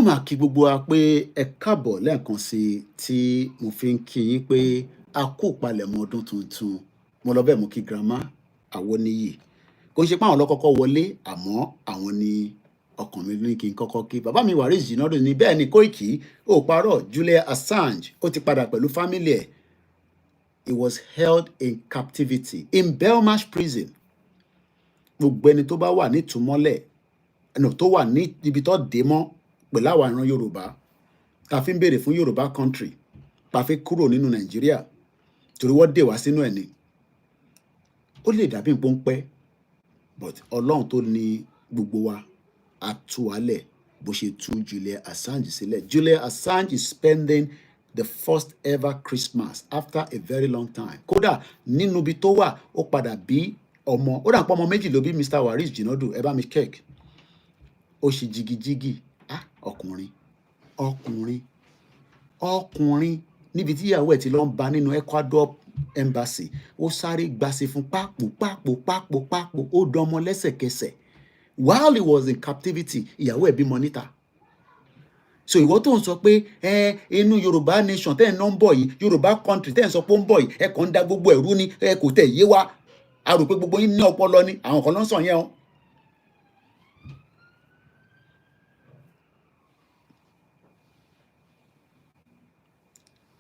máa kí gbogbo wa pé ẹ káàbọ̀ lẹ́ẹ̀kan sí tí mo fi ń kí yín pé a kú palẹ̀mọ́ ọdún tuntun. Mo lọ bẹ́ẹ̀ mo kí grandma Awoniyi. Kò ń ṣe pé àwọn lọ́kọ́kọ́ wọlé àmọ́ àwọn ni ọkàn mi ní kí n kọ́kọ́ kí. Bàbá mi Waris Jinadu ní bẹ́ẹ̀ ni Koiki ó parọ́. Julian Assange ó ti padà pẹ̀lú family ẹ̀. He was held in captivity in Belmarsh prison. Gbogbo ẹni tó bá wà ní ìtúmọ́lẹ̀ ẹni tó wà ní ibi tó dé mọ́ pẹ̀lú àwọn ìran Yorùbá ta fi ń béèrè fún Yorùbá country pa fi kúrò nínú Nàìjíríà torí wọ́n dè wá sínú ẹ̀ ni. Ó lè dàbí pọ́npẹ́ but Ọlọ́run tó ní gbogbo wa á tú wa lẹ̀ bó ṣe tú Julian Assange sílẹ̀. Julian Assange is spending the first ever Christmas after a very long time. Kódà nínú ibi tó wà ó padà bí ọmọ ó dà pọ̀ ọmọ méjì ló bí Mr. Waris Jinadu ẹ bá mi check. Ó ṣe jigijigi ọkùnrin níbi tí ìyàwó ẹ̀ ti lọ ń ba nínú Ecuador embassy ó sáré gbàsè fún pápò ó dọmọ lẹ́sẹ̀kẹsẹ̀ while he was in captivity ìyàwó ẹ̀ bímọ níta. So ìwọ tó ń sọ pé inú Yorùbá nation tẹ́ ẹ̀ náà ń bọ̀ yìí Yorùbá country tẹ́ ẹ̀ ń sọ pé ó ń bọ̀ yìí ẹ kàn ń da gbogbo ẹ̀rú ni ẹ kò tẹ̀ yé wa a rò pé gbogbo yín ní ọpọlọ ni àwọn kan ló ń sọ yẹn o.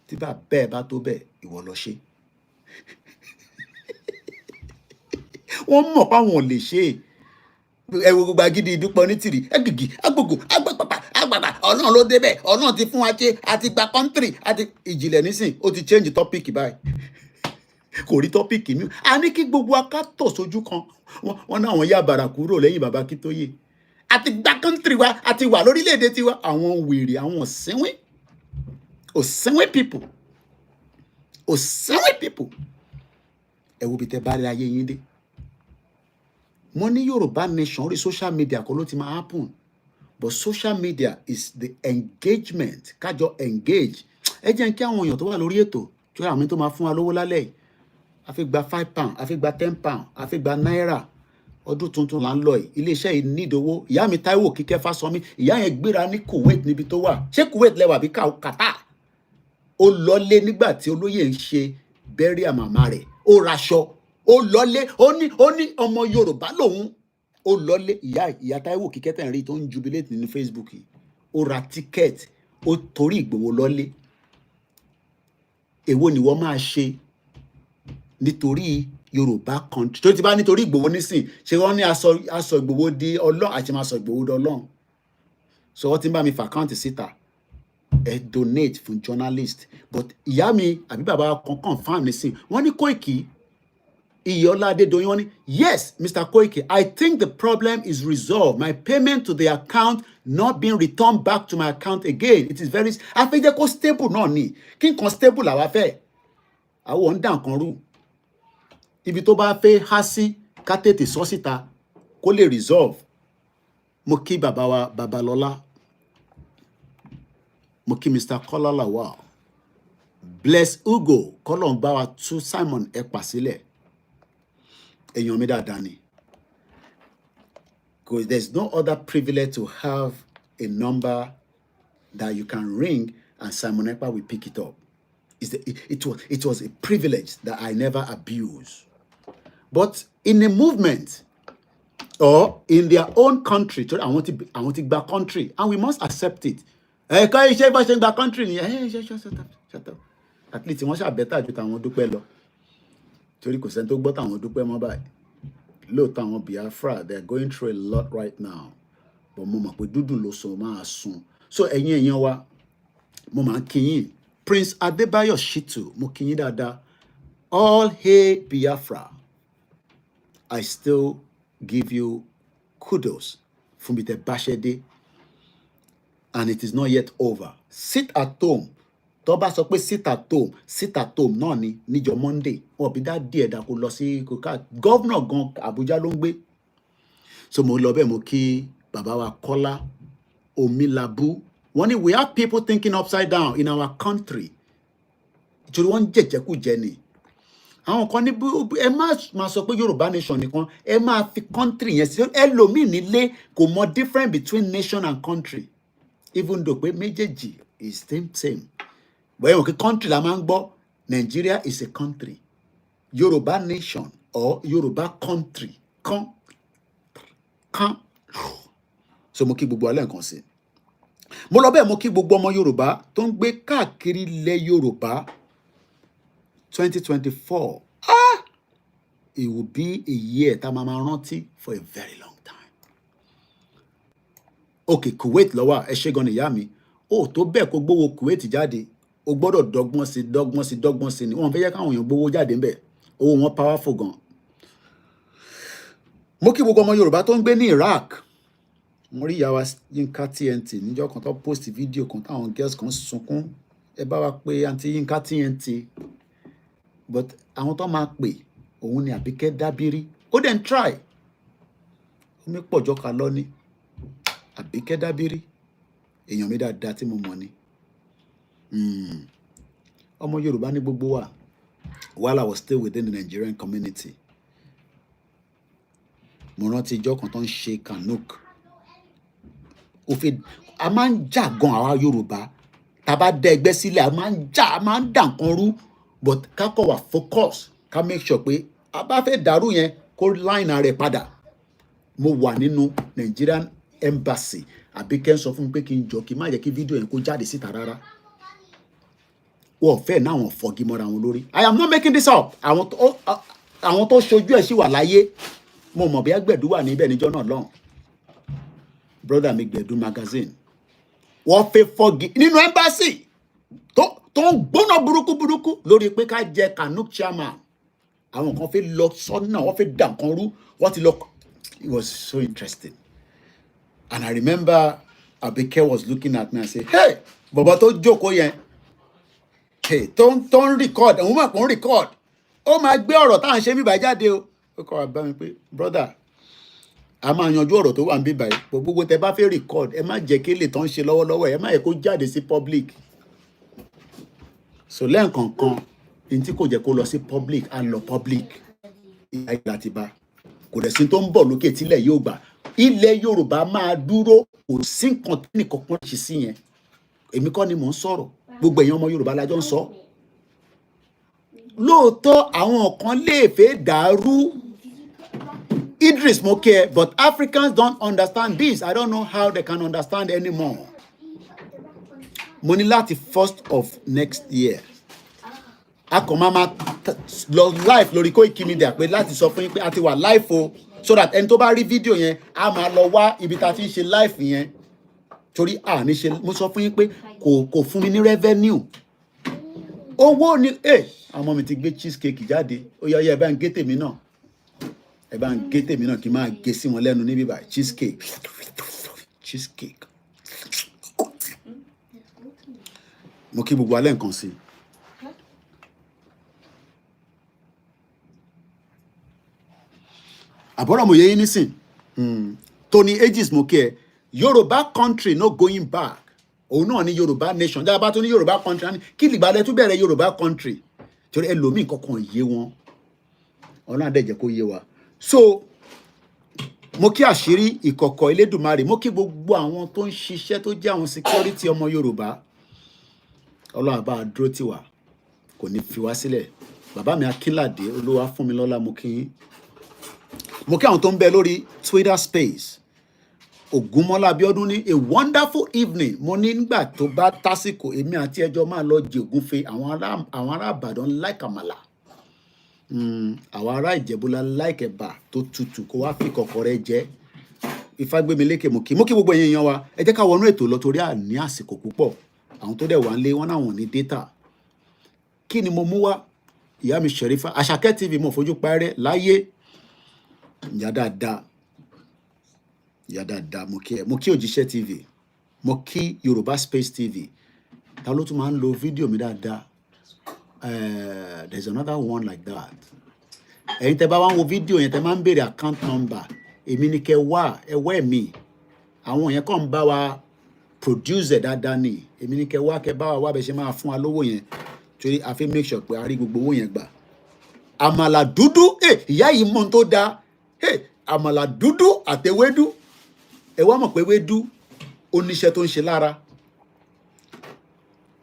Tí bá bẹ́ẹ̀ bá tó bẹ́ẹ̀ ìwọ lọ ṣe. Wọ́n mọ̀ páwọn ò lè ṣe ẹ wo gbogbo agídí ìdúpọ̀ onítìrì ẹgìgì agbègbè agbàgbà Ọlọ́run ló débẹ̀ Ọlọ́run ti fún wa ṣe àti gba country àti ìjìnlẹ̀ nísìn ó ti change topic báyìí kò rí topic mi a ní kí gbogbo akátọ̀ sójú kan wọ́n náà wọ́n yá bàrà kúrò lẹ́yìn bàbá Akíntóyè àti gba country wa àti wà lórílẹ̀‐èdè tiwa àwọn wèrè àwọn òsínwín people ẹ wo bí tẹ bá rí ayé yín dé. Mo ní Yorùbá nation orí social media kọ́ ló ti máa happen but social media is the engagement kájọ engage. Ẹ jẹ́ kí àwọn èèyàn tó wà lórí ètò tí àwọn mi tó máa fún wa lówó lálẹ́ yìí a fi gba £5 a fi gba £10 a fi gba náírà ọdún tuntun là ń lọ yìí iléeṣẹ́ yìí nídòwó. Ìyá mi Táíwò Kíkẹ́ Fásọmí ìyá yẹn gbéra ní Kuwait níbi tó wà ṣé Kuwait lẹ́wà bí Qatar ó lọlé nígbà tí olóyè ń ṣe bẹ́ríà màmá rẹ̀ ó raṣọ ó lọlé ó ní ọmọ Yorùbá lòun ó lọlé ìyá Táíwò Kíkẹ́ tẹ̀ ń rí tó ń jubilate nínú Facebook yìí ó ra ticket ó torí Ìgbòho lọlé. Èwo ni wọ́n máa ṣe nítorí Yorùbá country tó ti bá nítorí Ìgbòho nísìn ṣé wọ́n ní aṣọ Ìgbòho di Ọlọ́run àti máa sọ Ìgbòho di Ọlọ́run. So wọ́n ti ń bá mi fà káùntì síta ẹ donate fún journalist but ìyá mi àbí bàbá kan confam nísìn wọ́n ní Koiki Iyọlá Adédoyin wọ́n ní yes Mr. Koiki I think the problem is resolved my payment to the account not being returned back to my account again it is very afẹ́jẹ́ kó stable náà ni kí nǹkan stable làwa fẹ́ àwọn ń dà nǹkan rú ibi tó bá fẹ́ há sí ká tètè sọ síta kó lè resolve. Mo kí bàbá wa Babalọ́lá mo kí Mr. Kọ́lá Lawal Bless Ugo kọ́lọ̀ ń bá wa tú Simon Ekpa sílẹ̀ èèyàn mi dáadáa ni because there is no other privilege to have a number that you can ring and Simon Ekpa will pick it up. It was a privilege that I never abused. But in a movement or in their own country I want to gba country and we must accept it. Ẹ̀ka iṣẹ́ bá ṣe ń gba country ni shut up at least wọ́n ṣàbẹ́tà ju tàwọn Dúpẹ́ lọ torí kò sẹ́ni tó gbọ́ tàwọn Dúpẹ́ mọ́ báyìí lóòótọ́ àwọn Biafra they are going through a lot right now but mo mọ̀ pé dúdú ló so máa sun. So ẹ̀yin èèyàn wa mo máa ń kí yín Prince Adébáyọ̀ Shitu mo kí yín dáadáa all hail Biafra I still give you kudos fún bí tẹ bá ṣe dé. And it is not yet over. Sit at home. Tó bá sọ pé sit at home náà ni níjọ́ Monday. Wọ́n bí dá díẹ̀ dá kó lọ sí kóká. Gọ́vnà gan Abuja ló ń gbé. So mo lọ bẹ́ẹ̀ mo kí bàbá wa Kọ́lá Omilabu. Wọ́n ní we have people thinking upside down in our country. Ìṣòro wọn jẹ̀jẹ̀kújẹ ni. Àwọn kan ní ẹ máa sọ pé Yorùbá nation nìkan ẹ máa fi country yẹn sí ẹlòmíì nílé kò mọ difference between nation and country. even though pé méjèèjì is same. But ẹ̀wọ̀n kí country la máa ń gbọ́, Nigeria is a country. Yoruba nation or Yoruba country. So mo kí gbogbo alẹ́ nǹkan sí. Mo lọ bẹ́ẹ̀ mo kí gbogbo ọmọ Yorùbá tó ń gbé káàkiri ilẹ̀ Yorùbá 2024. It will be a year tá máa rántí for a very long time. Okay, Kuwait ló wà, ẹ ṣé gan ni ìyá mi. Ó tó bẹ́ẹ̀ kó gbówó Kuwait jáde, ó gbọ́dọ̀ dọ́gbọ́n sí ni. Wọ́n fẹ́ yẹ káwọn èèyàn gbówó jáde ńbẹ̀. Owó wọn powerful gan. Mo kí gbogbo ọmọ Yorùbá tó ń gbé ní Iraq. Mo rí ìyá wa Yínká TNT níjọ́ kan tó post fídíò kan táwọn girls kan sunkún. Ẹ bá wa pé àǹtí Yínká TNT. But àwọn tó máa pè òun ni Àbíkẹ́ Dábírí. Ó dẹ̀ ń try. Omi pọ̀jọ́ ka lọ ní. Àbíkẹ́ Dábírí. Èèyàn mi dáadáa tí mo mọ̀ ni. Ọmọ Yorùbá ní gbogbo wa. While I was still within the Nigerian community. Mo rántí ìjọ́ kan tó ń ṣe Kanuk. A máa ń jà gan àwa Yorùbá. Tá bá dá ẹgbẹ́ sílẹ̀, a máa ń jà, a máa ń dà nǹkan rú. But ká kọ̀ wá focus. Ká make sure pé a bá fẹ́ dàrú yẹn kó line rẹ̀ padà. Mo wà nínú Nigerian embassy. Àbíkẹ́ sọ fún mi pé kí n jọ kí n má jẹ́ kí fídíò yẹn kó jáde síta rárá. Wọ́n fẹ́ náà wọ́n fọ́gi mọ́ra wọn lórí. I am not making this up. Àwọn tó ṣojú ẹ̀ sì wà láyé. Mo mọ̀ bí Gbẹ̀du wà níbẹ̀ níjọ́ náà lọ́hùn. Brother mi Gbẹ̀du magazine. Wọ́n fẹ́ fọ́gi nínú embassy. Tó ń gbóná burúkú lórí pé ká jẹ Kanuk chairman. Àwọn kan fẹ́ lọ sọ́nà, wọ́n fẹ́ dà nǹkan rú. Wọ́n ti lọ. It was so interesting. And I remember Abike was looking at me and say, hey, bàbá tó jókòó yẹn. Hey, tó ń record, òun máa kò ń record. Ó máa gbé ọ̀rọ̀ táwọn ṣe bíbá jáde o. Ó kọ́ wa bá mi pé, brother, a máa yanjú ọ̀rọ̀ tó wà ní bíbá yìí. Gbogbo tẹ bá fẹ́ record, ẹ má jẹ́ kí lè tán ṣe lọ́wọ́lọ́wọ́, ẹ má yẹ kó jáde sí public. So lẹ́ẹ̀kọ̀ọ̀kan, ní tí kò jẹ́ kó lọ sí public, á lọ public. Ìyá ìlà ti bá. Kò dẹ̀ sí tó ń bọ̀ lókè tílẹ̀ yóò gbà. Ilẹ̀ Yorùbá máa dúró, kò sí nǹkan tí nìkan kan ṣe sí yẹn. Èmi kọ́ ni mò ń sọ̀rọ̀. Gbogbo èèyàn ọmọ Yorùbá lájọ ń sọ. Lóòótọ́ àwọn kan lè fẹ́ dàrú. Idris mo kí ẹ, but Africans don't understand this. I don't know how they can understand anymore. Mo ní láti 1st of next year. A kò máa lọ live lórí Koikimedia pé láti sọ fún yín pé a ti wà live o. So that ẹni tó bá rí fídíò yẹn, a máa lọ wá ibi tá a ti ń ṣe live yẹn. Torí ní ṣe, mo sọ fún yín pé kò fún mi ní revenue. Owó ni, àwọn ọmọ mi ti gbé cheesecake jáde. Ó yá ẹ bá ń gé tèmi náà. Ẹ bá ń gé tèmi náà kí n máa gé sí wọn lẹ́nu níbí báyìí. Cheesecake. Mo kí gbogbo alẹ́ nǹkan sí. Àbọ̀rọ̀ mo yẹ yín nísìn. Tony Aegis mo kí ẹ. Yoruba country no going back. Òun náà ni Yoruba nation. Dábàá tó ní Yoruba country. Kí lìgbàlẹ̀ tún bẹ̀rẹ̀ Yoruba country. Torí ẹlòmíì kankan yé wọn. Ọlọ́run á dẹ̀ jẹ́ kó yé wa. So, mo kí àṣírí ìkọ̀kọ̀ Elédùmarè. Mo kí gbogbo àwọn tó ń ṣiṣẹ́ tó jẹ́ àwọn security ọmọ Yorùbá. Ọlọ́run á bá a dúró tì wá. Kò ní fi wá sílẹ̀. Bàbá mi Akínládé Olúwa fún mi lọ́lá mo kí yín. Mo kí àwọn tó ń bẹ lórí Twitter space. Ògúnmọ́lá Abíọ́dún ní a wonderful evening. Mo ní nígbà tó bá tásìkò èmi àti ẹjọ́ máa lọ jẹ̀gúnfe àwọn ará Ìbàdàn like àmàlà. Àwọn ará Ìjẹ̀bú-Òde like ẹ̀bà tó tutù kó wá fi kọ̀kọ̀rẹ́ jẹ. Ifágbémilékè mo kí gbogbo èèyàn wa. Ẹ jẹ́ ká wọnú ètò lọ torí à ní àsìkò púpọ̀. Àwọn tó dẹ̀ wà ń lé wọn náà wọ́n ní data. Kí ni mo mú wá? Ìyá mi Sherifa Àṣàkẹ́ TV mo fojú parẹ́ láyé. Ìyá dáadáa mo kí ẹ. Mo kí Òjíṣẹ́ TV. Mo kí Yorùbá Space TV. Ta ló tún máa ń lo fídíò mi dáadáa? There's another one like that. Ẹ̀yin tẹ́ bá wá ń wo fídíò yẹn tẹ́ máa ń béèrè account number. Èmi ni kẹ́ wá ẹ̀mí. Àwọn yẹn kàn ń bá wa produce dáadáa ni. Èmi ni kẹ́ wá bẹ́ ṣe máa fún wa lówó yẹn. Torí a fi make sure pé a rí gbogbo owó yẹn gbà. Àmàlà dúdú, ìyá yìí mọ̀ tó dáa. Àmàlà dúdú àtewédú. Ẹ wá mọ̀ pé wédú ó níṣẹ́ tó ń ṣe lára.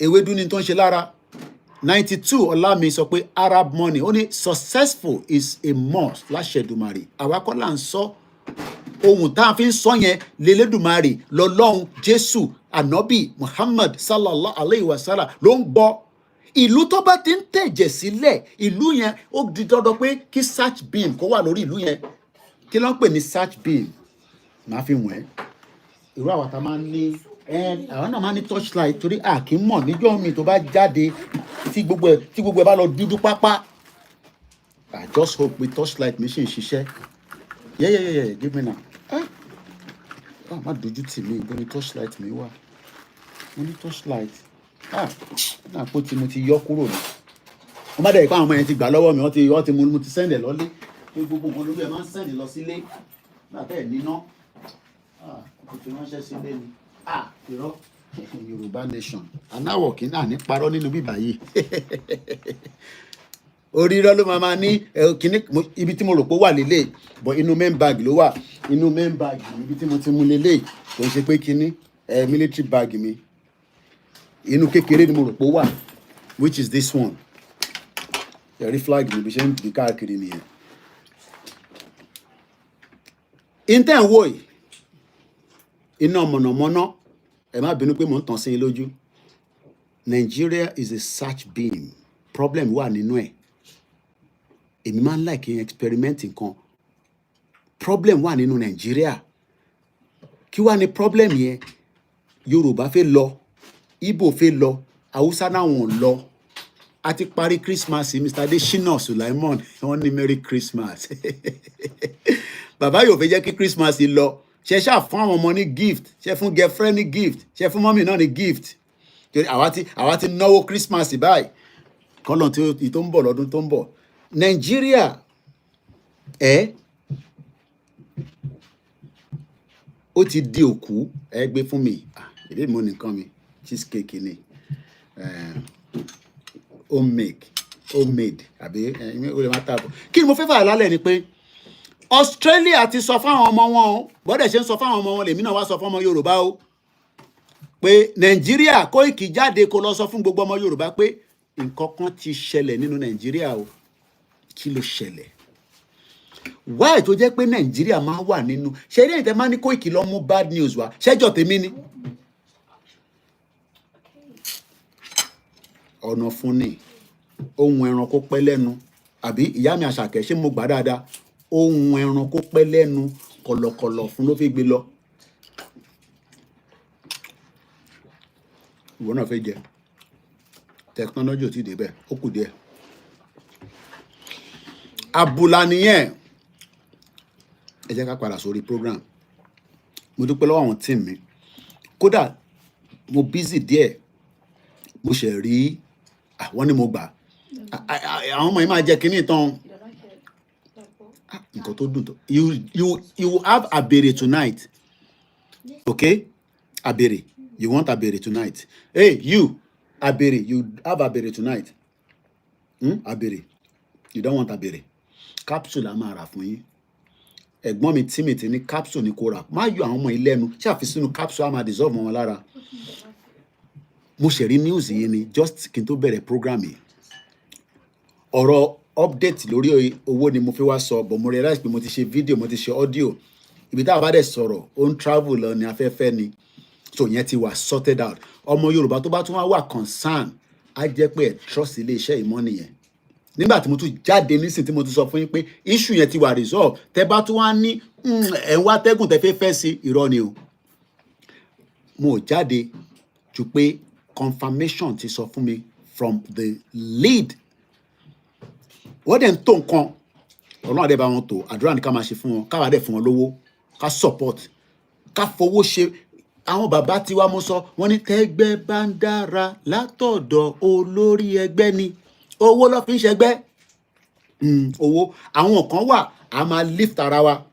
ewédú ni tó ń ṣe lára. 92 Ọlámi sọ pé Arab money ó ní successful is a must láṣẹ Èdùmàrè. Àwa kọ́ là ń sọ, ohun tá a fi ń sọ yẹn lélẹ́dùmarè lọ́lọ́run Jésù Ànábì Muhammad sallallahu alayhi wa sallam ló ń gbọ́. Ìlú tó bá ti ń tẹ̀jẹ̀ sílẹ̀, ìlú yẹn ó di dandan pé kí search beam kó wà lórí ìlú yẹn. Kí ló ń pè ní search beam? Màá fi wọ̀n ẹ́. Irú àwọn tá a máa ń ní àwọn náà máa ń ní torchlight torí a kì í mọ̀ níjọ́ mi tó bá jáde tí gbogbo ẹ̀ bá lọ dúdú pápá. I just hope pé torchlight mi ṣì ń ṣiṣẹ́. Yeah, give me now. Má dojú tì mí, ibo ni torchlight mi wà? Mo ní torchlight. Náà pé tí mo ti yọ kúrò ní. Wọ́n bá dẹ̀ pé àwọn ọmọ yẹn ti gbà lọ́wọ́ mi, wọ́n ti mo ti send ẹ̀ lọ́lé. Gbogbo nǹkan lórí ẹ̀ máa ń send lọ sílé. Nígbà tẹ́ ẹ̀ níná. Kò fi ránṣẹ́ sílé ni. Irọ́ Yorùbá nation. Anáwọ̀ kì í náà ní parọ́ nínú bíbá yìí. Orí irọ́ ló máa ní kíní ibi tí mo rò pé ó wà lélẹ̀, but inú main bag ló wà. Inú main bag ibi tí mo ti mú lélẹ̀ kò ń ṣe pé kíní military bag mi. Inú kékeré ni mo rò pé ó wà, which is this one. Ẹ̀rí flag mi bí ṣe ń gbé káàkiri nìyẹn. Intan wo yìí, iná mọ̀nàmọ́ná, ẹ má bínú pé mò ń tàn sí i lójú. Nigeria is a search beam. Problem wà nínú ẹ̀. Èmi máa ń like experiment nǹkan. Problem wà nínú Nigeria. Kí wá ní problem yẹn? Yorùbá fẹ́ lọ, Igbo fẹ́ lọ, Hausa náà wọ́n lọ. A ti parí Christmas, Mr. Adesina Sulaiman, wọ́n ní Merry Christmas. Bàbá yóò fẹ́ jẹ́ kí Christmas lọ. Ṣé ṣáà fún àwọn ọmọ ní gift, ṣé fún girlfriend ní gift, ṣé fún mọ́mì náà ní gift. Àwa ti náwó Christmas báyìí. Kọ́lọ̀ tí tó ń bọ̀ lọ́dún tó ń bọ̀. Nàìjíríà ó ti di òkú. Ẹ gbé fún mi. Èdè mo nìkan mi. Cheesecake ni. Homemade. Àbí ó lè má tààbọ̀. Kí ni mo fẹ́ fà lálẹ́ ni pé Australia ti sọ fáwọn ọmọ wọn o. Bọ́dẹ̀ ṣe ń sọ fáwọn ọmọ wọn lèmi náà wá sọ fún ọmọ Yorùbá o. Pé Nàìjíríà Koiki jáde kó lọ sọ fún gbogbo ọmọ Yorùbá pé nǹkan kan ti ṣẹlẹ̀ nínú Nàìjíríà o. Kí ló ṣẹlẹ̀? Why tó jẹ́ pé Nàìjíríà máa wà nínú. Ṣé eré ìtẹ́ máa ní Koiki lọ mú bad news wá? Ṣẹ́jọ́ tèmi ni. Ọ̀nà fún ni. Ohun ẹranko pẹ́ lẹ́nu. Àbí ìyá mi Àṣàkẹ́ ṣé mo gbà dáadáa? Ohun ẹranko pẹ́ lẹ́nu. Kọ̀lọ̀kọ̀lọ̀ fún ló fi gbé lọ. Ìwọ náà fẹ́ jẹ. Technology ò tí ì débẹ̀, ó kù díẹ̀. Àbùlà nìyẹn. Ẹ jẹ́ ká padà sórí program. Mo dúpẹ́ lọ́wọ́ àwọn team mi. Kódà mo busy díẹ̀. Mo ṣe rí àwọn ni mo gbà. Àwọn ọmọ yìí máa jẹ kínní tán. Nǹkan tó dùn tó. You have abere tonight. Okay? Abere. You want abere tonight. Hey, you. Abere. You have abere tonight. Abere. You don't want abere. Capsule a máa rà fún yín. Ẹ̀gbọ́n mi Timothy ní capsule ní kó rà. Má yọ àwọn ọmọ yìí lẹ́nu. Ṣé àfi sínú capsule a máa dissolve wọn lára? Mo ṣe rí news yìí ni just kí n tó bẹ̀rẹ̀ program yìí. Ọ̀rọ̀ update lórí owó ni mo fi wá sọ, but mo realize pé mo ti ṣe video, mo ti ṣe audio. Ibi tá a bá dẹ̀ sọ̀rọ̀, ó ń travel lọ ní afẹ́fẹ́ ni. So yẹn ti wà sorted out. Ọmọ Yorùbá tó bá tún wà concern, á jẹ́ pé ẹ̀ trust ilé iṣẹ́ ìmọ̀ nìyẹn. Nígbà tí mo tún jáde nísìn tí mo tún sọ fún yín pé issue yẹn ti wà resolve. Tẹ́ bá tún wá ní ẹ̀ ń wá tẹ́gùn tẹ́ fẹ́ sí irọ́ ni o. Mo jáde ju pé confirmation ti sọ fún mi from the lead. Wọ́n dẹ̀ ń tó nǹkan. Ọlọ́run àdé bá wọn tó. Àdúrà ní ká máa ṣe fún wọn. Káwa dẹ̀ fún wọn lówó. Ká support. Ká fowó ṣe. Àwọn bàbá tiwa mo sọ, wọ́n ní tẹ́gbẹ́ bá ń dára látọ̀dọ̀ olórí ẹgbẹ́ ni. Owó ló fi ń ṣẹgbẹ́. Owó. Àwọn kan wà, a máa lift ara wa.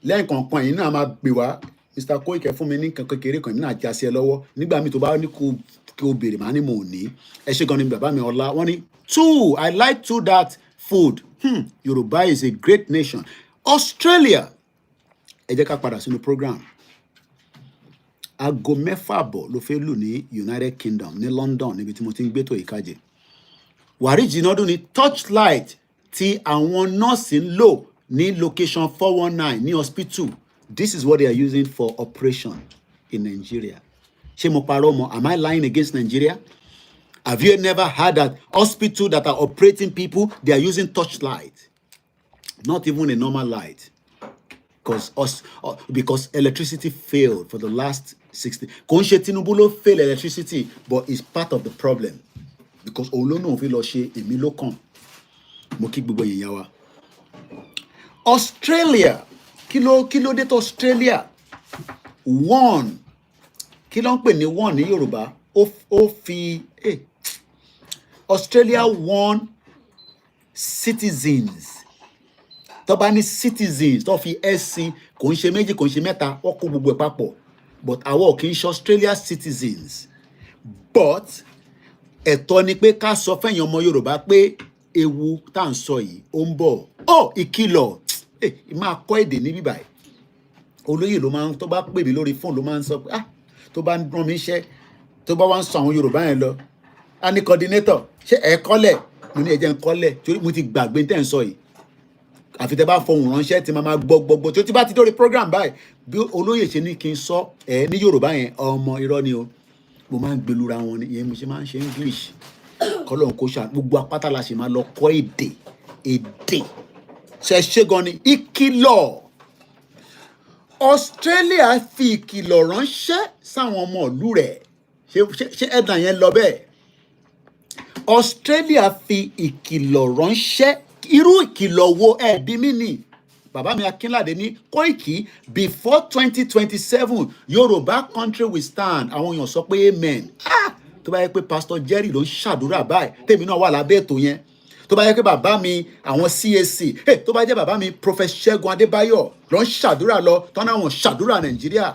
Lẹ́yìn kankan yìí náà máa gbé wá. Mr. Koiki fún mi ní nǹkan kékeré kan, èmi náà já sí ẹ lọ́wọ́. Nígbà mi tó bá ní kí o béèrè, màá ní mo ní. Ẹ ṣé gan ni bàbá mi ọlá. Wọ́n ní I like that food. Yorùbá is a great nation. Australia. Ẹ jẹ́ ká padà sínú program. aago 6:30 ló fẹ́ lù ní United Kingdom ní London níbi tí mo ti ń gbé tó ìkàjẹ́. Wàrí Jìnàdù ní torchlight tí àwọn nọ́ọ̀sì ń lò ní location 419 ní hospital. This is what they are using for operation in Nigeria. Ṣé mo parọ́ mọ́? Am I lying against Nigeria? Have you never heard that hospital that are operating people, they are using torchlight? Not even a normal light. Because electricity failed for the last 60. Kò ń ṣe Tinubu ló fail electricity, but it's part of the problem. Because Olónà fi lọ ṣe èmi ló kàn. Mo kí gbogbo èèyàn wa. Australia. Kí ló dé tó Australia? One. Kí ló ń pè ní one ní Yorùbá? Ó fi Australia won citizens. Tó bá ní citizens tó fi SC kò ń ṣe méjì kò ń ṣe mẹ́ta wọ́n kó gbogbo ẹ̀ papọ̀. But àwọn kì í ṣe Australia citizens. But ẹ̀tọ́ ni pé ká sọ fẹ́yìn ọmọ Yorùbá pé ewu tá à ń sọ yìí ó ń bọ̀. Ìkìlọ̀ máa kọ́ èdè níbí báyìí. Olóyè ló máa ń tó bá pè mí lórí fóònù ló máa ń sọ pé tó bá ń rán mi iṣẹ́ tó bá wá ń sọ àwọn Yorùbá yẹn lọ. A ní coordinator ṣé ẹ kọ́lẹ̀ mo ní ẹ̀jẹ̀ ń kọ́lẹ̀ torí mo ti gbàgbé tẹ́ ń sọ yìí. Àfi tẹ́ bá fohùn ránṣẹ́ tí máa gbọ́ tí ó ti bá ti dórí program báyìí bí olóyè ṣe ní kí n sọ ní Yorùbá yẹn ọmọ irọ́ ni o. Mo máa ń gbẹlura wọn ni ìyẹn mo ṣe máa ń ṣe English. Kọ́lọ́n kó ṣá gbogbo apáta la ṣe máa lọ kọ́ èdè. Ṣe gan ni ìkìlọ̀. Australia fi ìkìlọ̀ ránṣẹ́ sáwọn ọmọ ìlú rẹ̀. Ṣé ẹ̀dà yẹn lọ bẹ́ẹ̀? Australia fi ìkìlọ̀ ránṣẹ́. Irú ìkìlọ̀ wo bí mí ni? Bàbá mi Akínládé ní Koiki before 2027 Yorùbá country will stand. Àwọn èèyàn sọ pé amen. Tó bá yẹ pé Pastor Jerry ló ń ṣàdúrà báyìí tèmi náà wà lábẹ́ ètò yẹn. Tó bá yẹ pé bàbá mi àwọn CAC tó bá jẹ́ bàbá mi Prophet Ṣẹ́gun Adébáyọ̀ ló ń ṣàdúrà lọ tọ́nà àwọn ṣàdúrà Nàìjíríà.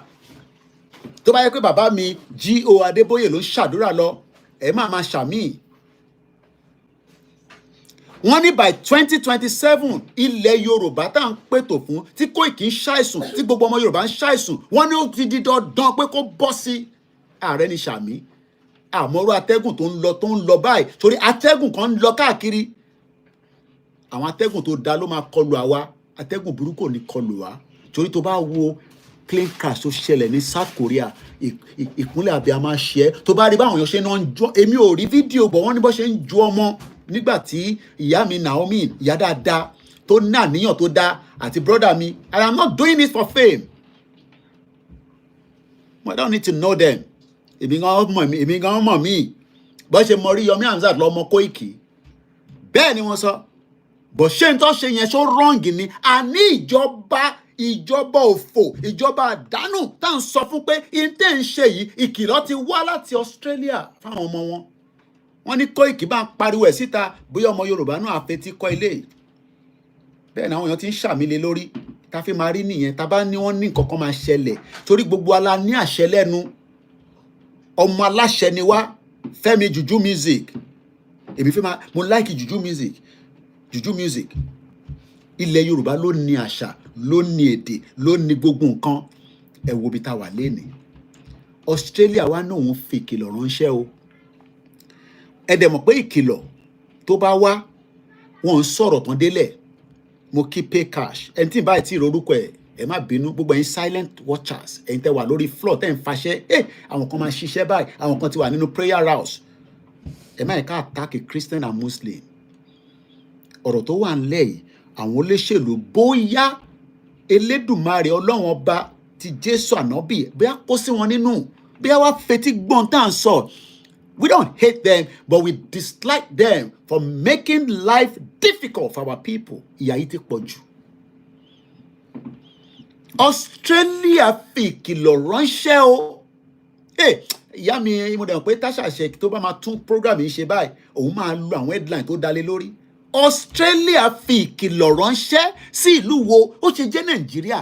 Tó bá yẹ pé bàbá mi G.O. Adébóyè ló ń ṣàdúrà lọ máa ṣàmì. Wọ́n ní by 2027 ilẹ̀ Yorùbá tá à ń pètò fún tí Koiki ń ṣàìsùn tí gbogbo ọmọ Yorùbá ń ṣàìsùn wọ́n ní ó ti di dandan pé kó bọ́ sí ààrẹ ní ṣàmì. Àmọ́rú atẹ́gùn tó ń lọ báyìí torí atẹ́gùn kan ń lọ káàkiri. Àwọn atẹ́gùn tó da ló máa kọlù àwa atẹ́gùn burúkú ní kọlù wa torí tó bá wo plane crash tó ṣẹlẹ̀ ní South Korea ìkúnlẹ̀ àbí a máa ṣe tó bá rí báwọn èèyàn ṣe náà ń jọ èmi ò rí fídíò bọ̀ wọ́n ní bó ṣe ń ju ọmọ nígbà tí ìyá mi Naomi ìyá dáadáa tó ní àníyàn tó dá àti brother mi I am not doing it for fame. I don't need to know them. Èmi gan mọ̀ mí bó ṣe mọ rí Yomi Hamzat lọ́mọ Koiki bẹ́ẹ̀ ni wọ́n sọ bó ṣe ń tọ́ ṣe yẹn ṣó rọ́ǹgì ni àní ìjọba òfò ìjọba àdánù tá à ń sọ fún pé ìtẹ́ ń ṣe yìí ìkìlọ̀ ti wá láti Australia fáwọn ọmọ wọn. Wọ́n ní Koiki bá ń pariwo ẹ̀ síta bóyá ọmọ Yorùbá náà àfetí kọ́ ilé. Bẹ́ẹ̀ ni àwọn èèyàn ti ń ṣàmìlẹ̀ lórí tá fi máa rí nìyẹn tá bá ní wọ́n ní nǹkan kan máa ṣẹlẹ̀ torí gbogbo ala ní àṣẹ lẹ́nu. Ọmọ aláṣẹ ni wá Fẹ́mi juju music èmi fẹ́ máa mo like juju music ilẹ̀ Yorùbá ló ní àṣà ló ní èdè ló ní gbogbo nǹkan ẹ wo bí tá wà lénìí. Australia wá náà òun fi ìkìlọ̀ ránṣẹ́ o ẹ dẹ̀ mọ̀ pé ìkìlọ̀ tó bá wá wọn ń sọ̀rọ̀ tán délẹ̀ mo kí pay cash ẹni tí ì báyìí tí ìrorúkọ ẹ má bínú gbogbo ẹ̀yin silent watchers ẹ̀yin tẹ́ wà lórí floor tẹ́ ń faṣẹ́ àwọn kan máa ṣiṣẹ́ báyìí àwọn kan ti wà nínú prayer house ẹ má yẹ ká attack Christian and Muslim. Ọ̀rọ̀ tó wà ńlẹ̀ yìí àwọn olóṣèlú bóyá Elédùmarè Ọlọ́run ọba ti Jésù ànábì bóyá kó sí wọn nínú bóyá wá fetí gbọ́n tá à ń sọ. We don't hate them, but we dislike them for making life difficult for our people. Ìyà yìí ti pọ̀ jù. Australia fi ìkìlọ̀ ránṣẹ́ o. Ìyá mi mo dẹ̀ mọ̀ pé Tasha Sheikh tó bá máa tún program yìí ṣe báyìí òun máa lo àwọn headline tó dalé lórí. Australia fi ìkìlọ̀ ránṣẹ́ sí ìlú wo ó ṣe jẹ́ Nàìjíríà.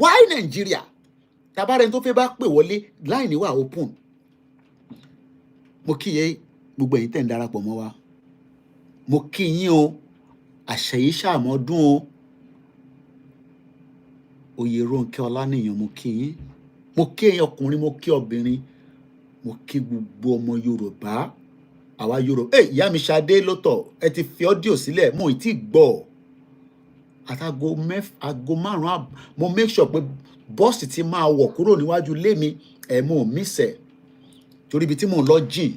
Why Nàìjíríà? Tabarẹ́ni tó fẹ́ bá pè wọlé line wà open. Mo kí yín gbogbo ẹ̀yin tẹ́ ń darapọ̀ mọ́ wa. Mo kí yín o àṣẹ yìí ṣàmọ́dún o. Oyèrónkẹ́ Ọláníyàn mo kí yín.
mo kí ẹ̀yin ọkùnrin, mo kí obìnrin, mo kí gbogbo ọmọ Yorùbá, àwa Yorùbá. Ìyá mi Ṣadé lótọ̀, ẹ ti fi ọ́díò sílẹ̀, mo ì tí gbọ́. Àtàgò aago 5 mo make sure pé bọ́ọ̀sì ti máa wọ̀ kúrò níwájú ilé mi, mo mísẹ̀ torí ibi tí mò ń lọ jìn.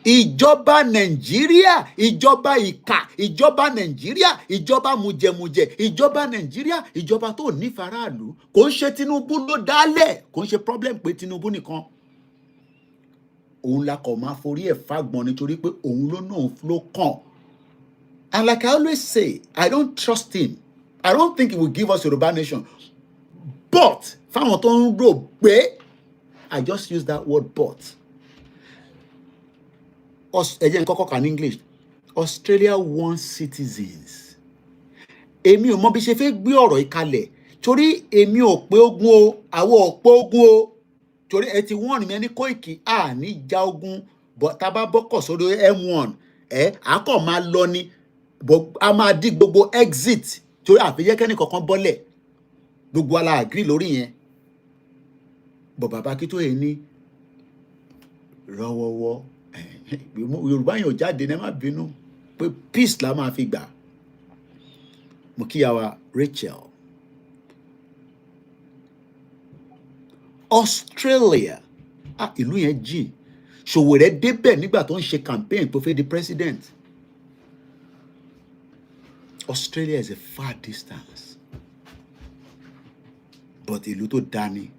Ìjọba Nàìjíríà, ìjọba ìkà, ìjọba Nàìjíríà, ìjọba mujẹmujẹ, ìjọba Nàìjíríà, ìjọba tó ní faraàlú. Kò ń ṣe Tinubu ló dálẹ̀, kò ń ṣe problem pé Tinubu nìkan. Òun la kọ̀ máa forí ẹ̀ fágbọn nítorí pé òun ló kàn. And like I always say, I don't trust him. I don't think he will give us Yoruba nation. But fáwọn tó ń rò pé, I just use that word but. Again, in English, Australia wants citizens. Èmi ò mọ bí ṣe fẹ́ gbé ọ̀rọ̀ ìkalẹ̀ torí èmi ò pé ogun o, àwọn ò pé ogun o. Torí ẹ ti wọ́n mi ní Koiki ní ja ogun, but tá bá bọ́kọ̀ sórí M1, a kò máa lọ ni, a máa dí gbogbo exit torí àfiyẹ́ kẹ́ni kankan bọ́lẹ̀. Gbogbo ala agree lórí yẹn. But bàbá Akíntóyè ní rọ́wọ́wọ́. Yorùbá yẹn ò jáde ní má bínú pé peace la máa fi gbà. Mo kíyàwó Rachel. Australia, ìlú yẹn jìn. Ṣòwòrẹ́ débẹ̀ nígbà tó ń ṣe campaign tó fẹ́ di president. Australia is a far distance, but ìlú tó dání.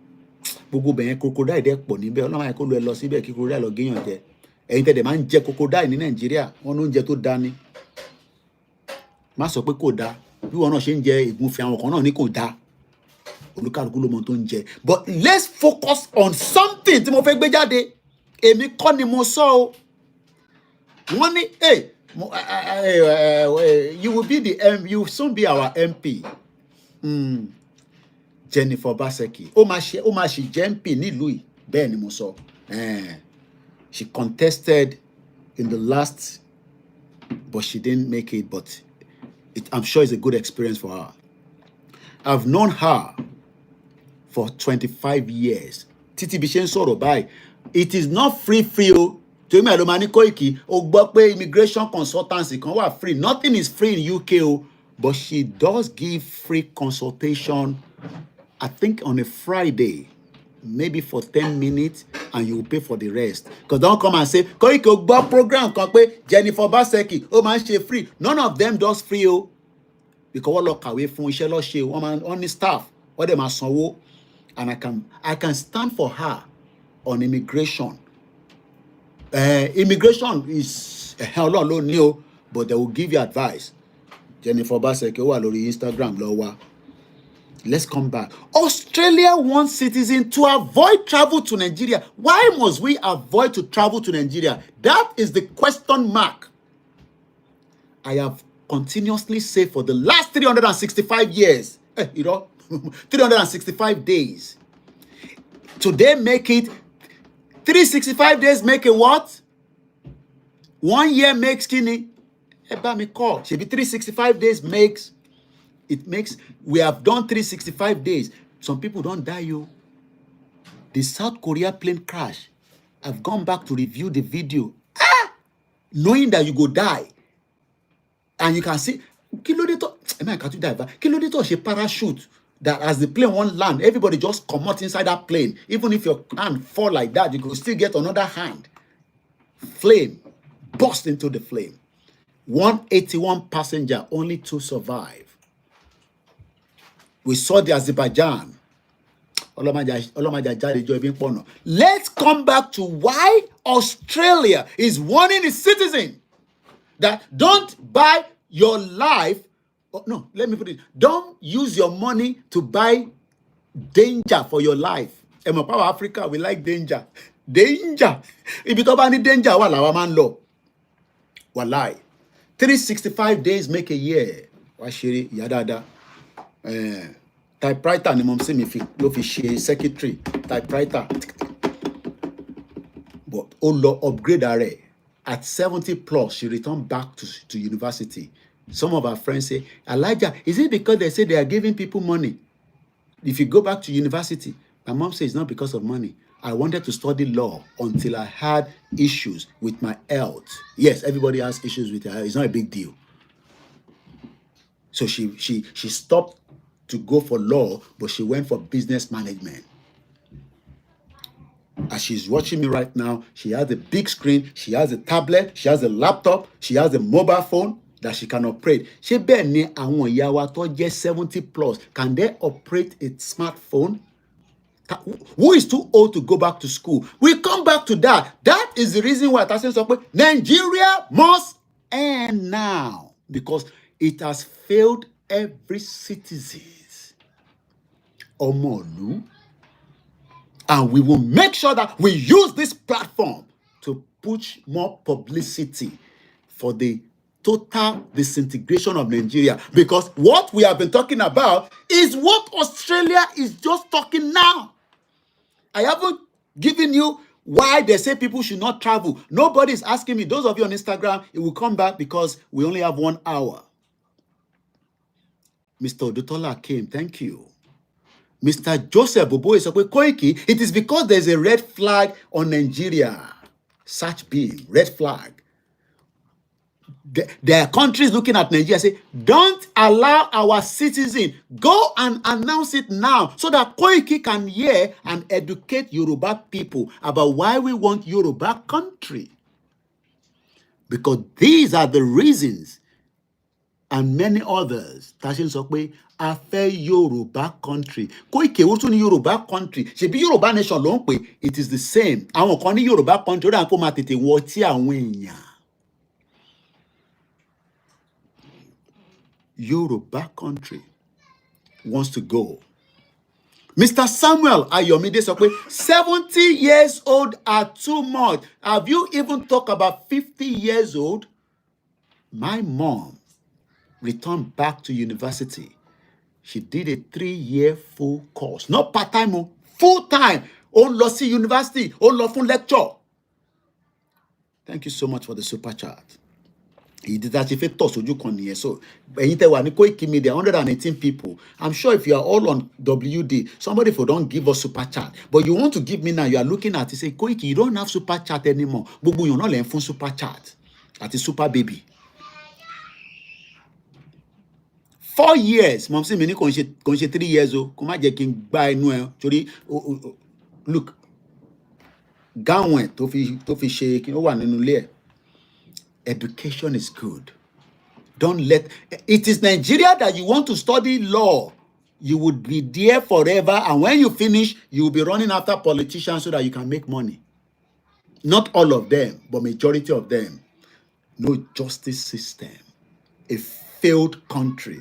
Gbogbo bẹ̀yẹn crocodile dẹ̀ pọ̀ níbẹ̀. Ọlọ́run ayé kó lu ẹ lọ síbẹ̀ kí crocodile lọ géèyàn jẹ. Ẹ̀yin tẹ̀dẹ̀ máa ń jẹ crocodile ní Nàìjíríà, wọn ní oúnjẹ tó dání. Má sọ pé kò dáa. Bí wọn náà ṣe ń jẹ ìgúnfẹ̀, àwọn kan náà ní kò dáa. Olúkálùkù ló mọ tó ń jẹ. But let's focus on something tí mo fẹ́ gbé jáde. Èmi kọ́ ni mo sọ o. Wọ́n ní, you will be you will soon be our MP. Jennifer Baseki. Ó máa ṣe jẹ́ MP nílùú yìí. Bẹ́ẹ̀ ni mo sọ. She contested in the last, but she didn't make it. But I'm sure it's a good experience for her. I've known her for 25 years. Títí bí ṣe ń sọ̀rọ̀ báyìí. It is not free o. To me, Alomani Koiki, o gbọ́ pé immigration consultancy kan wà free. Nothing is free in UK o, but she does give free consultation, I think on a Friday, maybe for 10 minutes, and you will pay for the rest. Because don't come and say, Koiki o gbọ́ program kan pé Jennifer Baseki, o máa ń ṣe free. None of them does free o. Because wọ́n lọ kàwé fún iṣẹ́ lọ́ ṣe, wọ́n máa ń ní staff, wọ́n dẹ̀ máa sanwó. And I can stand for her on immigration. Immigration is Ọlọ́run ló ní o, but they will give you advice. Jennifer Baseki wà lórí Instagram lọ wá. Let's come back. Australia wants citizens to avoid travel to Nigeria. Why must we avoid to travel to Nigeria? That is the question mark. I have continuously said for the last 365 years, 365 days. Today make it 365 days make a what? 1 year makes kini. Eba mi call. Should be 365 days makes. It makes. We have done 365 days. Some people don't die, yo. The South Korea plane crash. I've gone back to review the video. Knowing that you go die. And you can see. Kilo de to. Am I can't you die? Kilo de to she parachute. That as the plane won't land, everybody just come out inside that plane. Even if your hand fall like that, you could still get another hand. Flame. Burst into the flame. 181 passenger, only 2 survive. We saw the Azerbaijan. Let's come back to why Australia is warning its citizens that don't buy your life. No, let me put it. Don't use your money to buy danger for your life. In Power Africa, we like danger. Danger. If you don't buy any danger, wala man law. Walai. 365 days make a year. Washiri yadada. Typewriter ni mom say me fi lo fi share secretary. Typewriter. But Olo upgrade her. At 70 plus, she returned back to university. Some of our friends say, Elijah, is it because they say they are giving people money? If you go back to university, my mom says it's not because of money. I wanted to study law until I had issues with my health. Yes, everybody has issues with their health. It's not a big deal. So she stopped to go for law, but she went for business management. As she's watching me right now, she has a big screen, she has a tablet, she has a laptop, she has a mobile phone that she can operate. Ṣé bẹ́ẹ̀ ni àwọn ìyá wa tó jẹ́ 70 plus, can they operate a smartphone? Who is too old to go back to school? We come back to that. That is the reason why Tasin sọ pé Nigeria must end now, because it has failed every citizen. Ọmọlú. And we will make sure that we use this platform to push more publicity for the total disintegration of Nigeria. Because what we have been talking about is what Australia is just talking now. I haven't given you why they say people should not travel. Nobody is asking me. Those of you on Instagram, it will come back because we only have 1 hour. Mr. Odutola came. Thank you. Mr. Joseph Bobo is like, Koiki, it is because there's a red flag on Nigeria. Search beam, red flag. There are countries looking at Nigeria say, don't allow our citizens, go and announce it now so that Koiki can hear and educate Yoruba people about why we want Yoruba country. Because these are the reasons and many others. Tashin sọ pé a fẹ́ Yoruba country. Koiki ó tún ní Yoruba country. Ṣebí Yoruba nation ló ń pè. It is the same. Àwọn kan ní Yoruba country ó dà kó máa tètè wọ tí àwọn èèyàn. Yoruba country wants to go. Mr. Samuel Ayomide sọ pé 70 years old are too much. Have you even talked about 50 years old? My mom returned back to university. She did a 3-year full course. Not part-time, full-time. Ó lọ sí university, ó lọ fún lecture. Thank you so much for the super chat. He did that. So, Koikimedia, 118 people. I'm sure if you are all on WD, somebody for don't give us super chat. But you want to give me now, you are looking at it, say, Koiki, you don't have super chat anymore. But you're not learning super chat. At a super baby. 4 years. Mom say, me ni 3 years old. Kuma jeking buy no. Look. Gawen to fi shake. O wa nínú ilé. Education is good. Don't let it is Nigeria that you want to study law. You would be there forever, and when you finish, you will be running after politicians so that you can make money. Not all of them, but majority of them. No justice system. A failed country.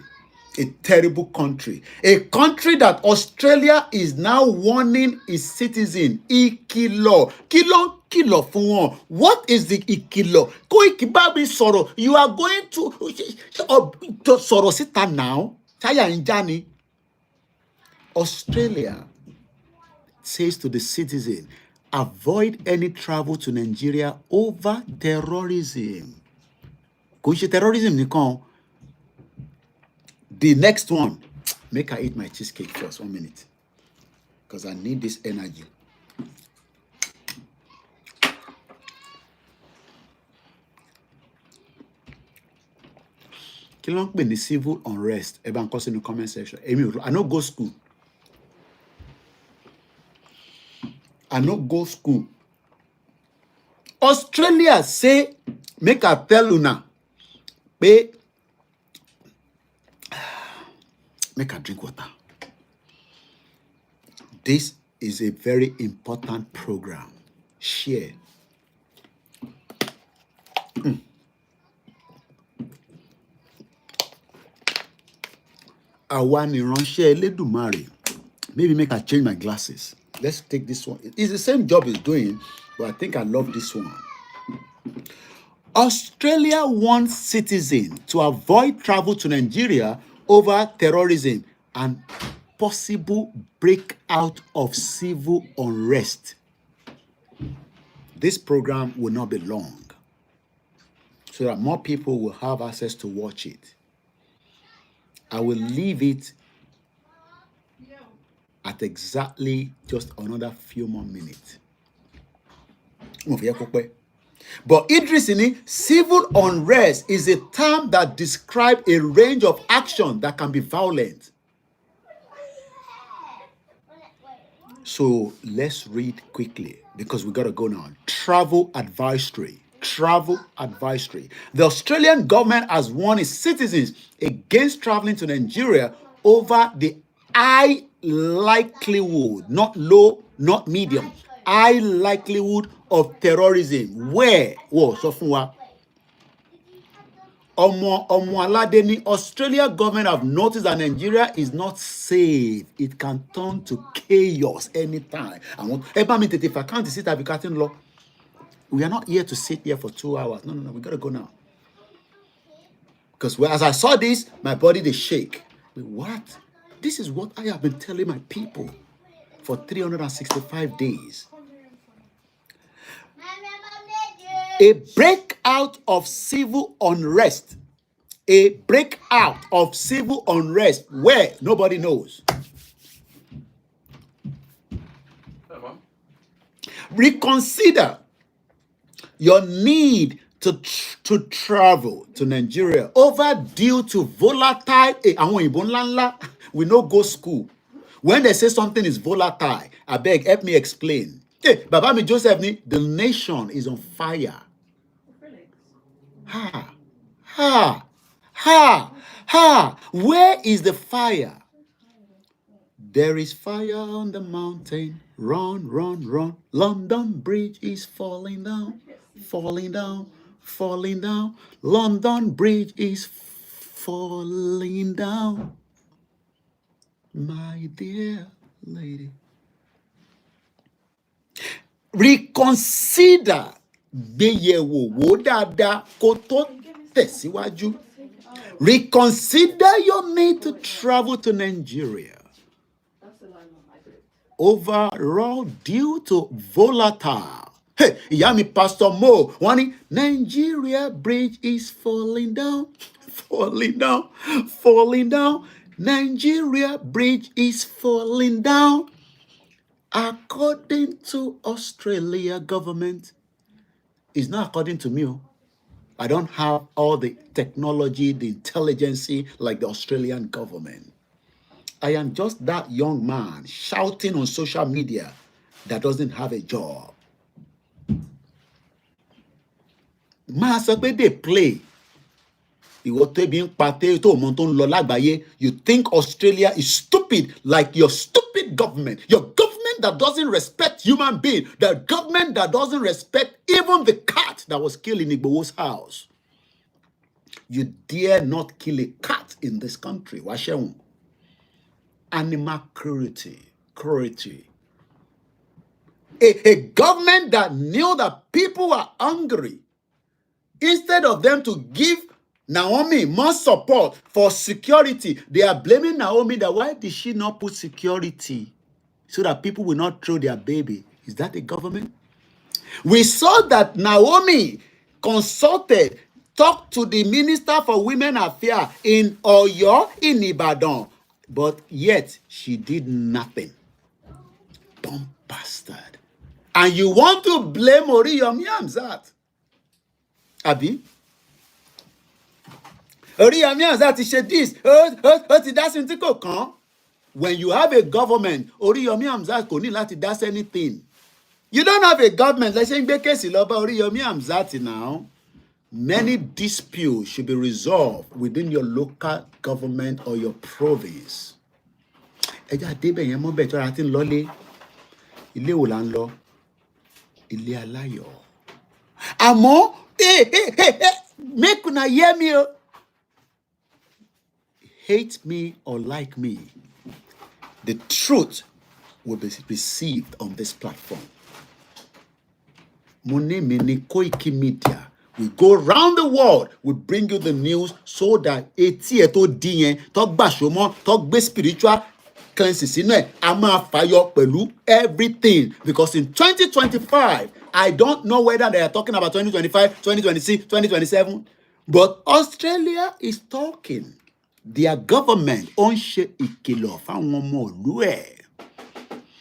A terrible country. A country that Australia is now warning its citizen. Ìkìlọ̀. Kìlọ̀ fún wọn. What is the ìkìlọ̀? Koiki Babi sọ̀rọ̀. You are going to sọ̀rọ̀ síta now. Táyà ń já ni. Australia says to the citizen, avoid any travel to Nigeria over terrorism. Kò ń ṣe terrorism nìkan. The next one, make I eat my cheesecake first. 1 minute. Because I need this energy. Kí ló ń pè ní civil unrest? Ẹ bá ń kọ sínú comment section. I no go school. I no go school. Australia say, make I tell una, pay. Make a drink water. This is a very important program. Share. Àwa ni ìránṣẹ́ Elédùmarè. Maybe make I change my glasses. Let's take this one. It's the same job it's doing, but I think I love this one. Australia wants citizens to avoid travel to Nigeria over terrorism and possible breakout of civil unrest. This program will not be long, so that more people will have access to watch it. I will leave it at exactly just another few more minutes. But interestingly, civil unrest is a term that describes a range of action that can be violent. So let's read quickly because we got to go now. Travel advisory. Travel advisory. The Australian government has warned its citizens against traveling to Nigeria over the high likelihood, not low, not medium, high likelihood of terrorism. Where? Whoa, so fún wa. Omo Alade ni Australia government have noticed that Nigeria is not safe. It can turn to chaos anytime. If I can't sit at the law, we are not here to sit here for 2 hours. No, we gotta go now. Because as I saw this, my body they shake. Wait, what? This is what I have been telling my people for 365 days. A breakout of civil unrest. A breakout of civil unrest where nobody knows. Reconsider your need to travel to Nigeria over due to volatile. We no go school. When they say something is volatile, I beg, help me explain. Hey, Baba mi Joseph, the nation is on fire. Where is the fire? There is fire on the mountain. Run, run, run. London Bridge is falling down, falling down, falling down. London Bridge is falling down. My dear lady. Reconsider. Reconsider your need to travel to Nigeria overall due to volatile. Hey, Yami Pastor Mo, Nigeria bridge is falling down, falling down, falling down. Nigeria bridge is falling down. According to Australia government, it's not according to me. I don't have all the technology, the intelligence like the Australian government. I am just that young man shouting on social media that doesn't have a job. They play. You think Australia is stupid like your stupid government. Your government that doesn't respect human beings. The government that doesn't respect even the cat that was killed in Igbo's house. You dare not kill a cat in this country. Animal cruelty. A government that knew that people were hungry. Instead of them to give Naomi more support for security, they are blaming Naomi that why did she not put security so that people will not throw their baby? Is that a government? We saw that Naomi consulted, talked to the Minister for Women Affairs in Oyo, in Ibadan, but yet she did nothing. Dumb bastard. And you want to blame Oriyomi Hamzat? Abi? Oriyomi Hamzat said this. When you have a government, Oriyomi Hamzat kò ní láti dá sí anything. You don't have a government. Let's say Oriyomi Hamzat now. Many disputes should be resolved within your local government or your province. Ẹja débẹ̀ yẹn mọ́ bẹ̀ tó ara ti ń lọlé. Ilé wo là ń lọ? Ilé aláyọ̀. Àmọ́, make una hear me. Hate me or like me, the truth will be received on this platform. My name is Koikimedia. We go around the world. We bring you the news so that talk bashomo, talk be spiritual cleanses in it. Ama fire pelu everything. Because in 2025, I don't know whether they are talking about 2025, 2026, 2027, but Australia is talking. Their government on ìkìlọ̀ fáwọn ọmọ ìlú ẹ̀.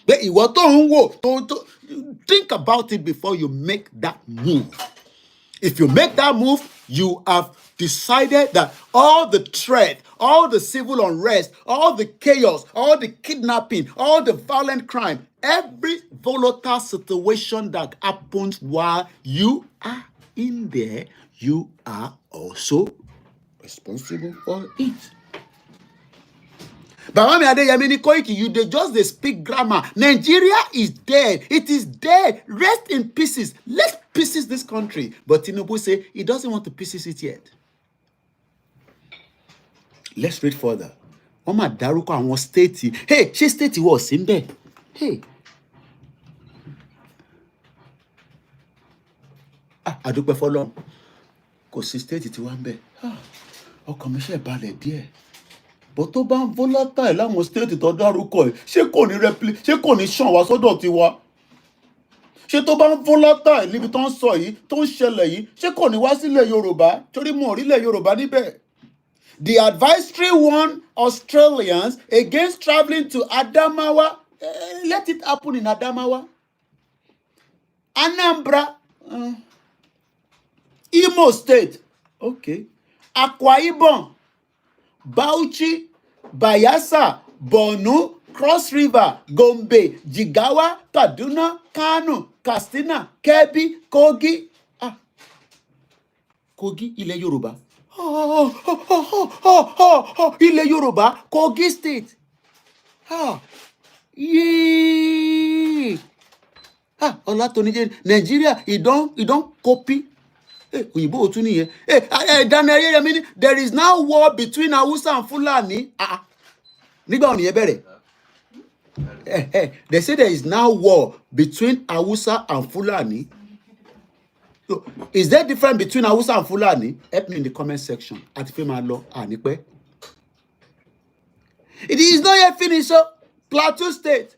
But ìwọ tó ń wò, think about it before you make that move. If you make that move, you have decided that all the threat, all the civil unrest, all the chaos, all the kidnapping, all the violent crime, every volatile situation that happens while you are in there, you are also responsible for it. But Mami Adeyemi Koiki, you just speak grammar. Nigeria is dead. It is dead. Rest in pieces. Let's pieces this country. But Tinubu say he doesn't want to pieces it yet. Let's read further. Oma Daruko àwọn state. Hey, she state was in there. Hey. Adúpẹ́ fọ́lọ́run. Kò sí state tí wà ńbẹ̀. Ọkàn mi ṣe balẹ̀ díẹ̀. But tó bá ń volatile láwọn state tó dárúkọ ẹ̀, ṣé kò ní ṣàn wá sọ́dọ̀ tiwa? Ṣé tó bá ń volatile níbi tó ń sọ yìí, tó ń ṣẹlẹ̀ yìí, ṣé kò ní wá sílẹ̀ Yorùbá? Torí mo orílẹ̀ Yorùbá níbẹ̀. The advisory warned Australians against traveling to Adamawa. Let it happen in Adamawa. Anambra, Imo State, okay. Akwa Ibom, Bauchi, Bayelsa, Borno, Cross River, Gombe, Jigawa, Kaduna, Kano, Katsina, Kebbi, Kogi. Kogi, ilẹ̀ Yorùbá. Ilẹ̀ Yorùbá, Kogi State. Yeah. Olatunije, Nigeria, he don't copy. Òyìnbó òtún nìyẹn. Daniel Yeyemi, there is now war between Hausa and Fulani. Nígbà wo nìyẹn bẹ̀rẹ̀? They say there is now war between Hausa and Fulani. So, is there difference between Hausa and Fulani? Help me in the comment section. Àti fẹ́ máa lọ ànípẹ́. It is not yet finished. So, Plateau State,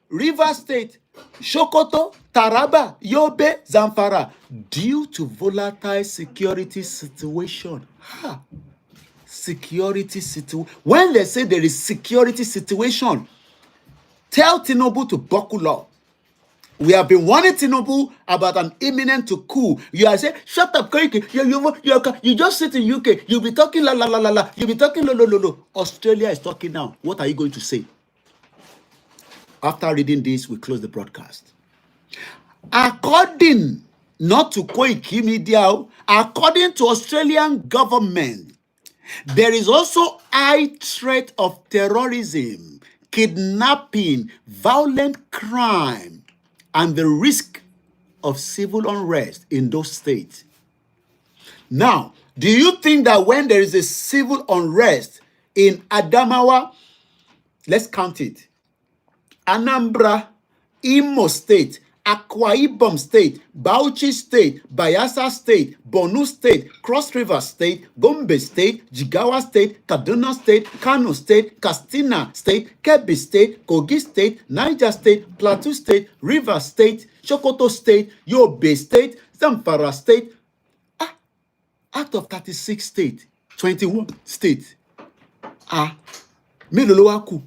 Rivers State, Sokoto, Taraba, Yobe, Zamfara, due to volatile security situation. Security situation. When they say there is security situation, tell Tinubu to buckle up. We have been warning Tinubu about an imminent coup. You are saying, shut up, Koiki. You just sit in UK. You'll be talking la la la la la. You'll be talking lo lo lo lo. Australia is talking now. What are you going to say? After reading this, we close the broadcast. According, not to Koikimedia, according to Australian government, there is also high threat of terrorism, kidnapping, violent crime, and the risk of civil unrest in those states. Now, do you think that when there is a civil unrest in Adamawa, let's count it, Anambra, Imo State, Akwa Ibom State, Bauchi State, Bayelsa State, Borno State, Cross River State, Gombe State, Jigawa State, Kaduna State, Kano State, Katsina State, Kebbi State, Kogi State, Niger State, Plateau State, River State, Sokoto State, Yobe State, Zamfara State, out of 36 states, 21 states are Milolowaku.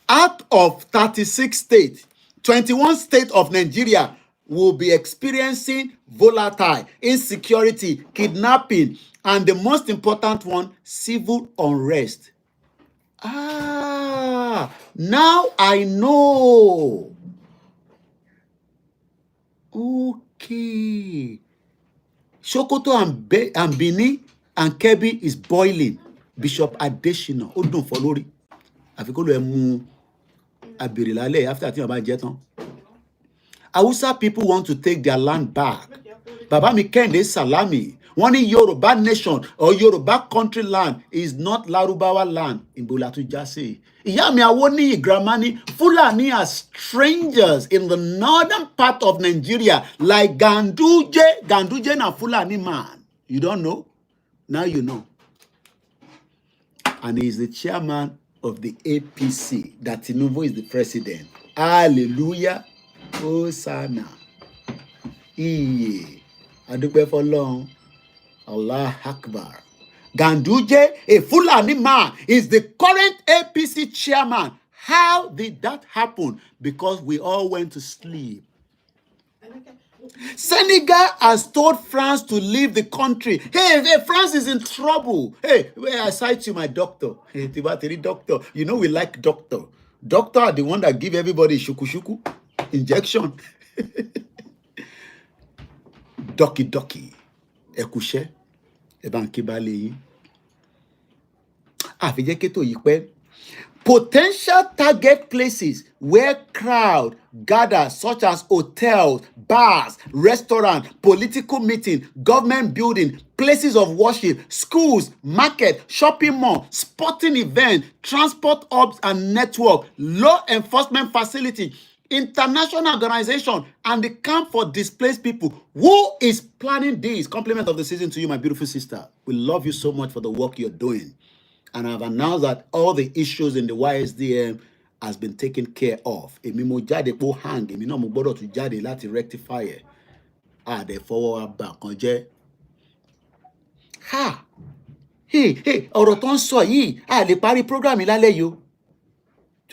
Out of 36 states, 21 states of Nigeria will be experiencing volatile, insecurity, kidnapping, and the most important one, civil unrest. Now I know. Okay. Sokoto and Benin and Kebbi is boiling. Bishop Adesina, ó dùn fọ́ lórí. Àfi kó lọ ẹ mú abèrè lálẹ́ after tí wọ́n bá jẹ tán. Hausa people want to take their land back. Bàbá mi Kẹ́hìndé Salami, wọ́n ní Yorùbá nation or Yorùbá country land is not Lárúbáwá land. Ìbò la tún já sí. Ìyá mi Awoniyi grandma ní Fulani are strangers in the northern part of Nigeria like Ganduje na Fulani man. You don't know? Now you know. And he is the chairman of the APC, that Tinubu is the president. Hallelujah. Hosanna. Iye. Adúpẹ́ f'Ọlọ́run. Allah Akbar. Ganduje, a Fulani man, is the current APC chairman. How did that happen? Because we all went to sleep. Senegal has told France to leave the country. Hey, France is in trouble. Hey, where I cite you, my doctor. Hey, doctor. You know we like doctor. Doctor are the one that give everybody shuku injection. Doki. Ekushe. Ebanki baleyi. Àfijẹ́ kétò yìí pẹ́. Potential target places where crowd gather, such as hotels, bars, restaurants, political meeting, government building, places of worship, schools, market, shopping mall, sporting event, transport hubs and network, law enforcement facility, international organization, and the camp for displaced people. Who is planning this? Compliment of the season to you, my beautiful sister. We love you so much for the work you're doing. And I've announced that all the issues in the YSDM has been taken care of. Èmi mo jáde po hang, èmi náà mo gbọ́dọ̀ tún jáde láti rectify ẹ̀. Àdẹ̀ fọwọ́ wa bà kan jẹ́. Ha! Hey, ọ̀rọ̀ tó ń sọ yìí, a lè parí program yìí lálẹ́ yìí o.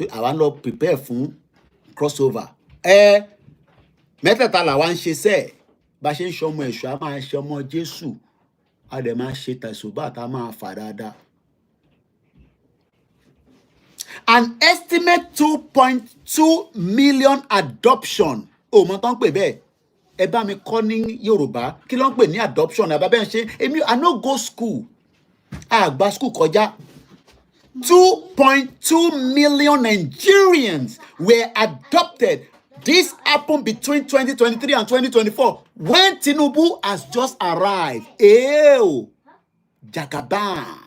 Àwa ń lọ prepare fún crossover. Mẹ́tẹ̀ẹ̀ta làwa ń ṣe sẹ́ẹ̀. Bá ṣe ń ṣọmọ ẹ̀ṣọ́, a máa ṣe ọmọ Jésù. A dẹ̀ máa ṣe tẹ̀sùbá tá a máa fà dáadáa. An estimate 2.2 million adoption. Oh, mo tán pè bẹ́ẹ̀. Ẹ bá mi kọ́ ní Yorùbá. Kí ló ń pè ní adoption? Àbá bẹ́ẹ̀ ṣe. I no go school. Gba school kọjá. 2.2 million Nigerians were adopted. This happened between 2023 and 2024 when Tinubu has just arrived. Ew. Jagaban.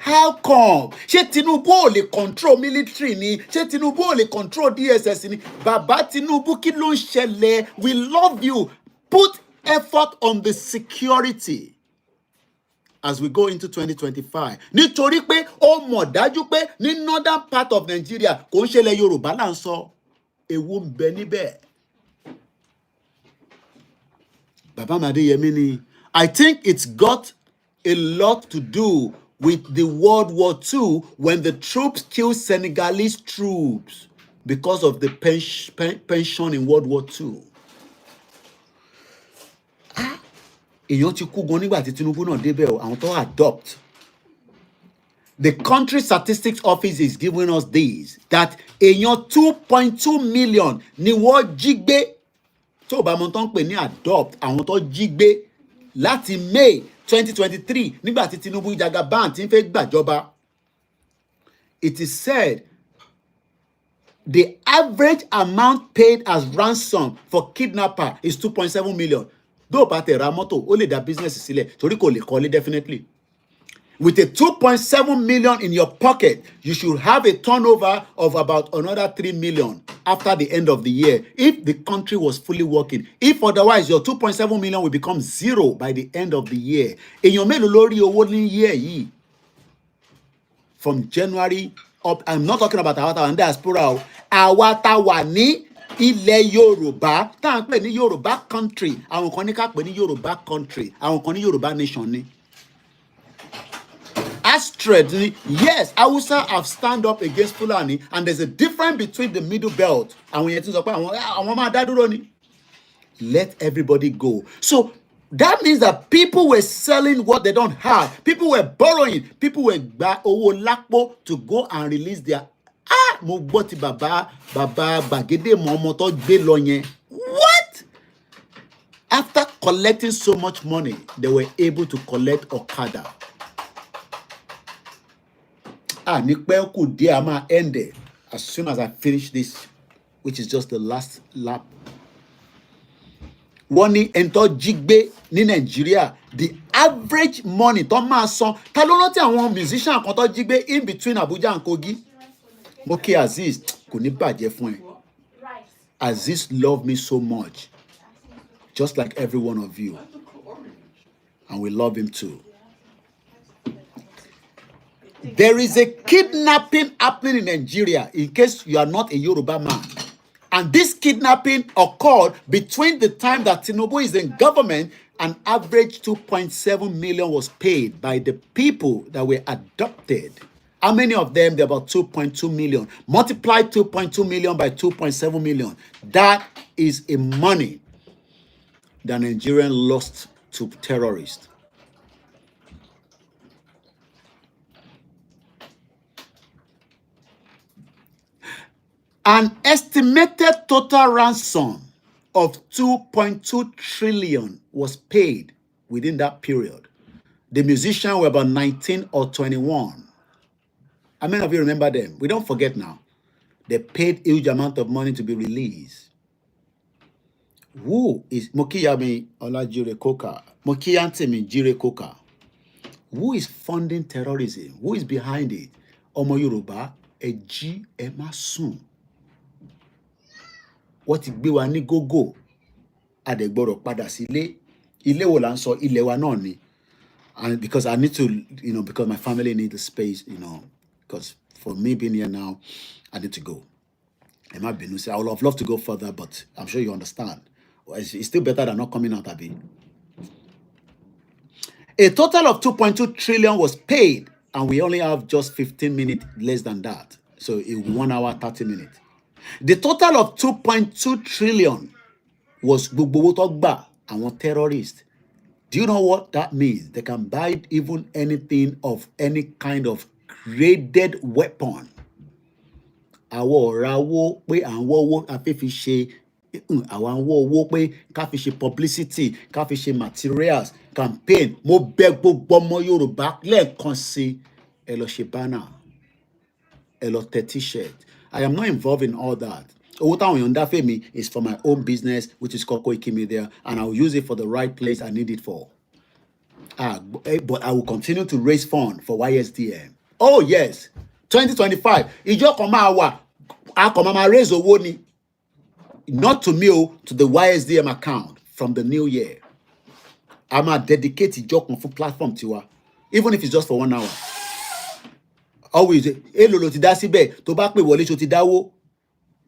How come? Ṣé Tinubu ò lè control military ni? Ṣé Tinubu ò lè control DSS ni? Bàbá Tinubu, kí ló ń ṣẹlẹ̀? We love you. Put effort on the security as we go into 2025. Nítorí pé ó mọ̀ dájú pé ní northern part of Nigeria kò ń ṣẹlẹ̀ Yorùbá là ń sọ. Ewu ń bẹ níbẹ̀. Bàbá Adéyẹmí ni. I think it's got a lot to do with the World War II when the troops killed Senegalese troops because of the pension in World War II. Èèyàn ti kú gan nígbà tí Tinubu náà débẹ̀ o, àwọn tó adopt. The country statistics office is giving us this, that èèyàn 2.2 million ni wọ́n jí gbé. Tó bá mọ̀ tán pè ní adopt, àwọn tó jí gbé láti May 2023 nígbà tí Tinubu Jagaban tí ń fẹ́ gbàjọba. It is said the average amount paid as ransom for kidnapper is 2.7 million. Though bá tẹ̀ ra mọ́tò, ó lè dá business sílẹ̀ torí kò lè kọ́lé definitely. With a 2.7 million in your pocket, you should have a turnover of about another 3 million after the end of the year, if the country was fully working. If otherwise, your 2.7 million will become zero by the end of the year. Èèyàn mélòó lórí owó ní year yìí? From January up, I'm not talking about our and diaspora. Àwa tá wà ní ilẹ̀ Yorùbá, tá à ń pè ní Yorùbá country. Àwọn kan ní ká pè ní Yorùbá country. Àwọn kan ní Yorùbá nation ni. Astrid, yes, Hausa have stand up against Fulani, and there's a difference between the middle belt and when you talk let everybody go. So that means that people were selling what they don't have. People were borrowing. People were lakpo to go and release their What? After collecting so much money, they were able to collect Okada. End it as soon as I finish this, which is just the last lap. Wọ́n ní ẹ̀ńtọ́ jígbé ní Nigeria, the average money tó máa san. Ta ló rántí àwọn musician kan tó jígbé in between Abuja and Kogi? Okay, Aziz, kò ní bàjẹ́ fún ẹ. Aziz love me so much, just like every one of you, and we love him too. There is a kidnapping happening in Nigeria, in case you are not a Yoruba man. And this kidnapping occurred between the time that Tinubu is in government. An average 2.7 million was paid by the people that were adopted How many of them? They're about 2.2 million. Multiply 2.2 million by 2.7 million. That is a money that Nigerian lost to terrorists. An estimated total ransom of 2.2 trillion was paid within that period. The musicians were about 19 or 21. How many of you remember them? We don't forget now. They paid huge amount of money to be released. Who is Mokiyami Olajire Koka? Mokiyantemi Jire Koka. Who is funding terrorism? Who is behind it? Ọmọ Yorùbá, ẹ jí ẹ má sùn. Wọ́n ti gbé wa ní gógó. Adẹ̀gbọ́dọ̀ padà sílé. Ilé wo là ń sọ? Ilé wa náà ni. And because I need to, because my family need the space, because for me being here now, I need to go. I might be I would have loved to go further, but I'm sure you understand. It's still better than not coming out, Abi. A total of 2.2 trillion was paid, and we only have just 15 minutes less than that. So it will be 1 hour, 30 minutes. The total of 2.2 trillion was gbogbo tó gbà àwọn terrorists. Do you know what that means? They can buy even anything of any kind of graded weapon. Àwọn ọ̀rá owó pé à ń wọ́wọ́ afẹ́fi ṣe àwọn owó pé ká fi ṣe publicity, ká fi ṣe materials, campaign. Mo bẹ̀ gbogbo ọmọ Yorùbá lẹ́ẹ̀kan sí ẹ lọ ṣe banner, ẹ lọ tẹ t-shirt. I am not involved in all that. Owó táwọn èèyàn ń dá fèmí is for my own business, which is called Koikimedia, and I will use it for the right place I need it for. But I will continue to raise funds for YSDM. Oh yes, 2025. Ìjọ kan máa wà, a kàn máa raise owó ni. Not to me, to the YSDM account from the new year. I'm a dedicated ìjọ kan fún platform tiwa, even if it's just for 1 hour. Always, èlò ti dá síbẹ̀, tó bá pè wọlé ṣó ti dáwó,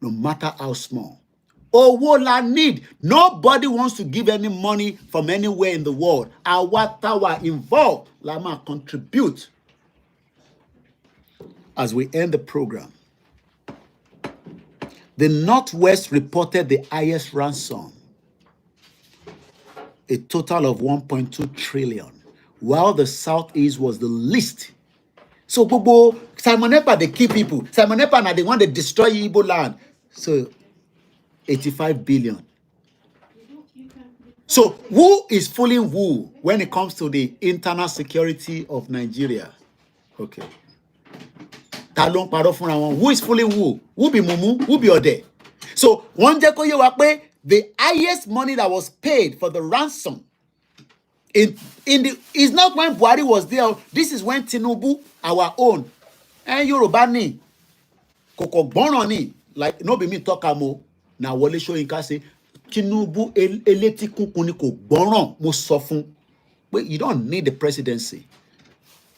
no matter how small. Owó la need. Nobody wants to give any money from anywhere in the world. Àwa táwa involved la máa contribute. As we end the program, the Northwest reported the highest ransom, a total of 1.2 trillion, while the Southeast was the least. So, Bobo, Simon Epa, they kill people. Simon Epa, now they want to destroy Igbo land. So, 85 billion. So, who is fooling who when it comes to the internal security of Nigeria? Okay. Talon parọ́ fúnra wọn. Who is fooling who? Who be Mumu? Who be Ode? So, one jẹ́ kó yé wa pé the highest money that was paid for the ransom is not when Buhari was there. This is when Tinubu, our own, and Yoruba ni, koko gbọ́ràn ni, like no be me talk amo. Na Wole Soyinka say Tinubu eleti kunkun ni kò gbọ́ràn. Mo sọ fún pé you don't need the presidency.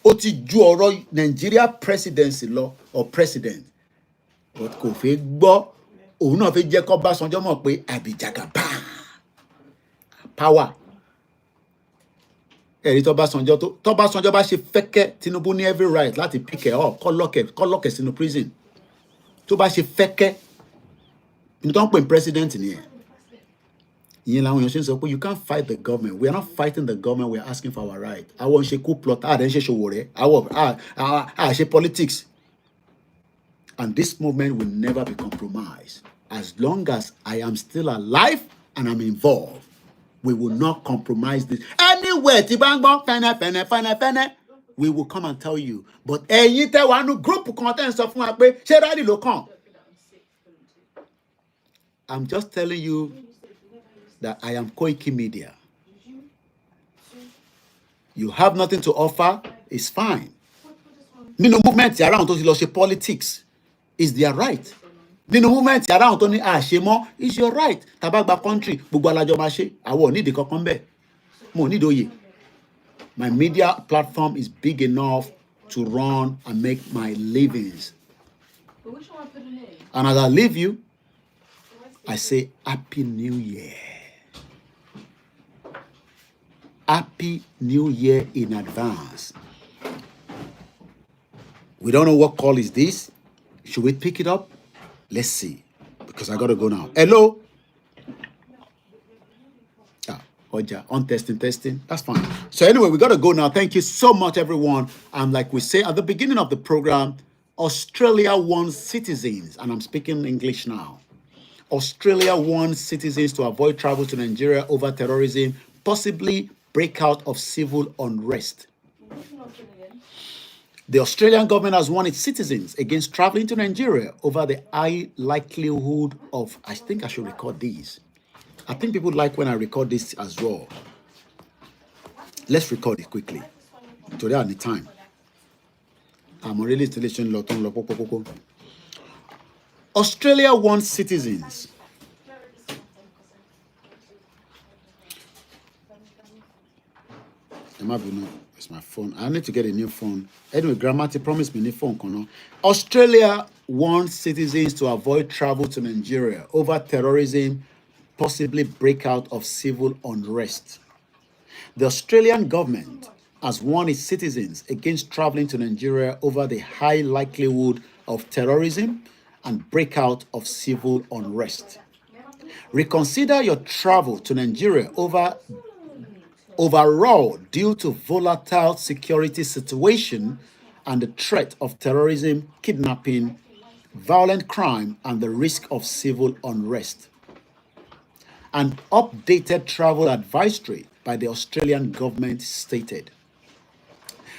Ó ti ju ọ̀rọ̀ Nigeria presidency lọ or president. But kò fẹ́ gbọ́, òun náà fẹ́ jẹ́ kó Ọbásanjọ́ mọ̀ pé àbíjàgàbá power. Ẹ̀rí tọ́básanjọ́ bá ṣe fẹ́kẹ́, Tinubu ní every right láti pick ẹ̀ up, kó lọ́kẹ̀ sínú prison. Tó bá ṣe fẹ́kẹ́, ní tó ń pè president nìyẹn. Ìyẹn làwọn èèyàn ṣe ń sọ pé you can't fight the government. We are not fighting the government, we are asking for our right. Àwọn ṣe coup plot, àdé ń ṣe ṣòwò rẹ̀, àwọn ṣe politics. And this movement will never be compromised. As long as I am still alive and I'm involved, we will not compromise this. Anywhere, we will come and tell you. But ẹ̀yin tẹ́ wà nínú group content sọ fún wa pé ṣé rally ló kàn. I'm just telling you that I am Koikimedia. You have nothing to offer, it's fine. Nínú movement yàrá àwọn tó ti lọ ṣe politics is their right. Nínú movement yàrá àwọn tó ní àṣemọ́ is your right. Tabagba country gbogbo alájọ máa ṣe. Àwọn ò nídìí kankan bẹ́ẹ̀. Mo nídìí oyè. My media platform is big enough to run and make my livings. And as I leave you, I say Happy New Year. Happy New Year in advance. We don't know what call is this. Should we pick it up? Let's see. Because I got to go now. Hello? On testing. That's fine. So anyway, we got to go now. Thank you so much, everyone. And like we say at the beginning of the program, Australia wants citizens, and I'm speaking English now. Australia wants citizens to avoid travel to Nigeria over terrorism, possibly breakout of civil unrest. The Australian government has warned its citizens against traveling to Nigeria over the high likelihood of, I think I should record these. I think people like when I record this as well. Let's record it quickly. Today at the time. I'm already installation. Australia wants citizens. It's my phone. I need to get a new phone. Anyway, Grammatic promised me a new phone. Australia wants citizens to avoid travel to Nigeria over terrorism, possibly breakout of civil unrest. The Australian government has warned its citizens against traveling to Nigeria over the high likelihood of terrorism and breakout of civil unrest. Reconsider your travel to Nigeria overall due to volatile security situation and the threat of terrorism, kidnapping, violent crime, and the risk of civil unrest. An updated travel advisory by the Australian government stated.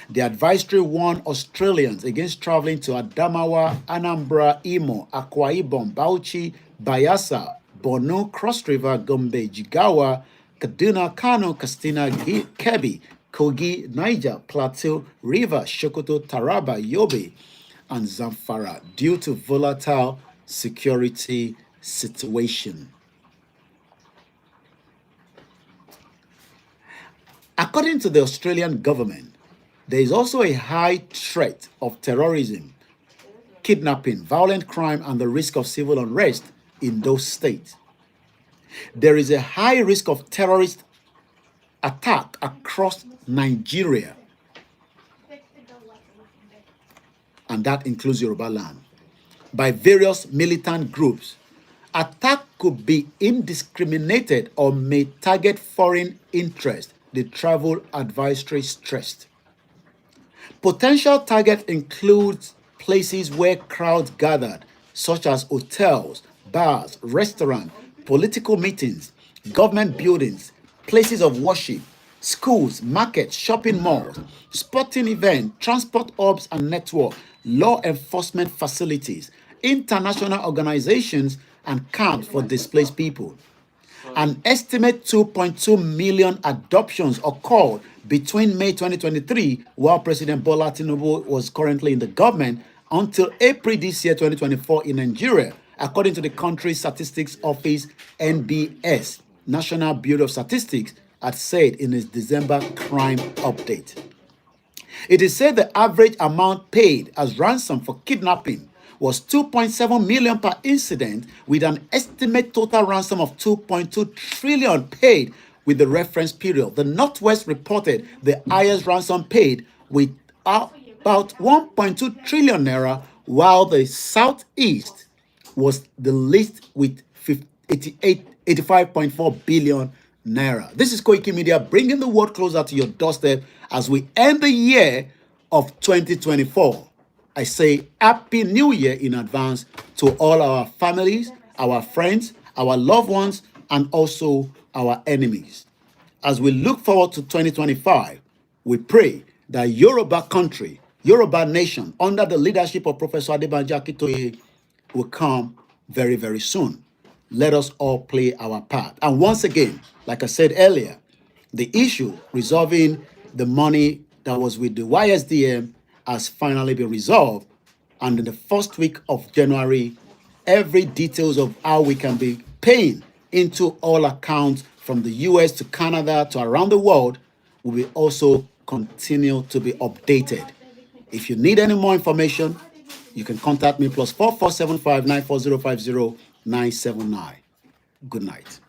The advisory warned Australians against traveling to Adamawa, Anambra, Imo, Akwa Ibom, Bauchi, Bayelsa, Borno, Cross River, Gombe, Jigawa, Kaduna, Kano, Katsina, Kebbi, Kogi, Niger, Plateau, Rivers, Sokoto, Taraba, Yobe, and Zamfara due to volatile security situation. According to the Australian government, there is also a high threat of terrorism, kidnapping, violent crime, and the risk of civil unrest in those states. There is a high risk of terrorist attack across Nigeria, and that includes Yoruba land, by various militant groups. Attack could be indiscriminated or may target foreign interests, the travel advisory stressed. Potential targets include places where crowds gathered, such as hotels, bars, restaurants, political meetings, government buildings, places of worship, schools, markets, shopping malls, sporting events, transport hubs and networks, law enforcement facilities, international organizations, and camps for displaced people. An estimated 2.2 million adoptions occurred between May 2023, while President Bola Tinubu was currently in the government, until April this year, 2024, in Nigeria, according to the country's statistics office, NBS, National Bureau of Statistics, had said in its December crime update. It is said the average amount paid as ransom for kidnapping was 2.7 million per incident, with an estimated total ransom of 2.2 trillion paid with the reference period. The Northwest reported the highest ransom paid with about 1.2 trillion naira, while the Southeast was the least with 85.4 billion naira. This is Koikimedia, bringing the world closer to your doorstep as we end the year of 2024. I say Happy New Year in advance to all our families, our friends, our loved ones, and also our enemies. As we look forward to 2025, we pray that Yoruba country, Yoruba nation, under the leadership of Professor Adebanji Akintoye, will come very, very soon. Let us all play our part. And once again, like I said earlier, the issue resolving the money that was with the YSDM has finally been resolved. And in the first week of January, every details of how we can be paying into all accounts from the US to Canada to around the world will be also continue to be updated. If you need any more information, you can contact me +4475 94050 979. Good night.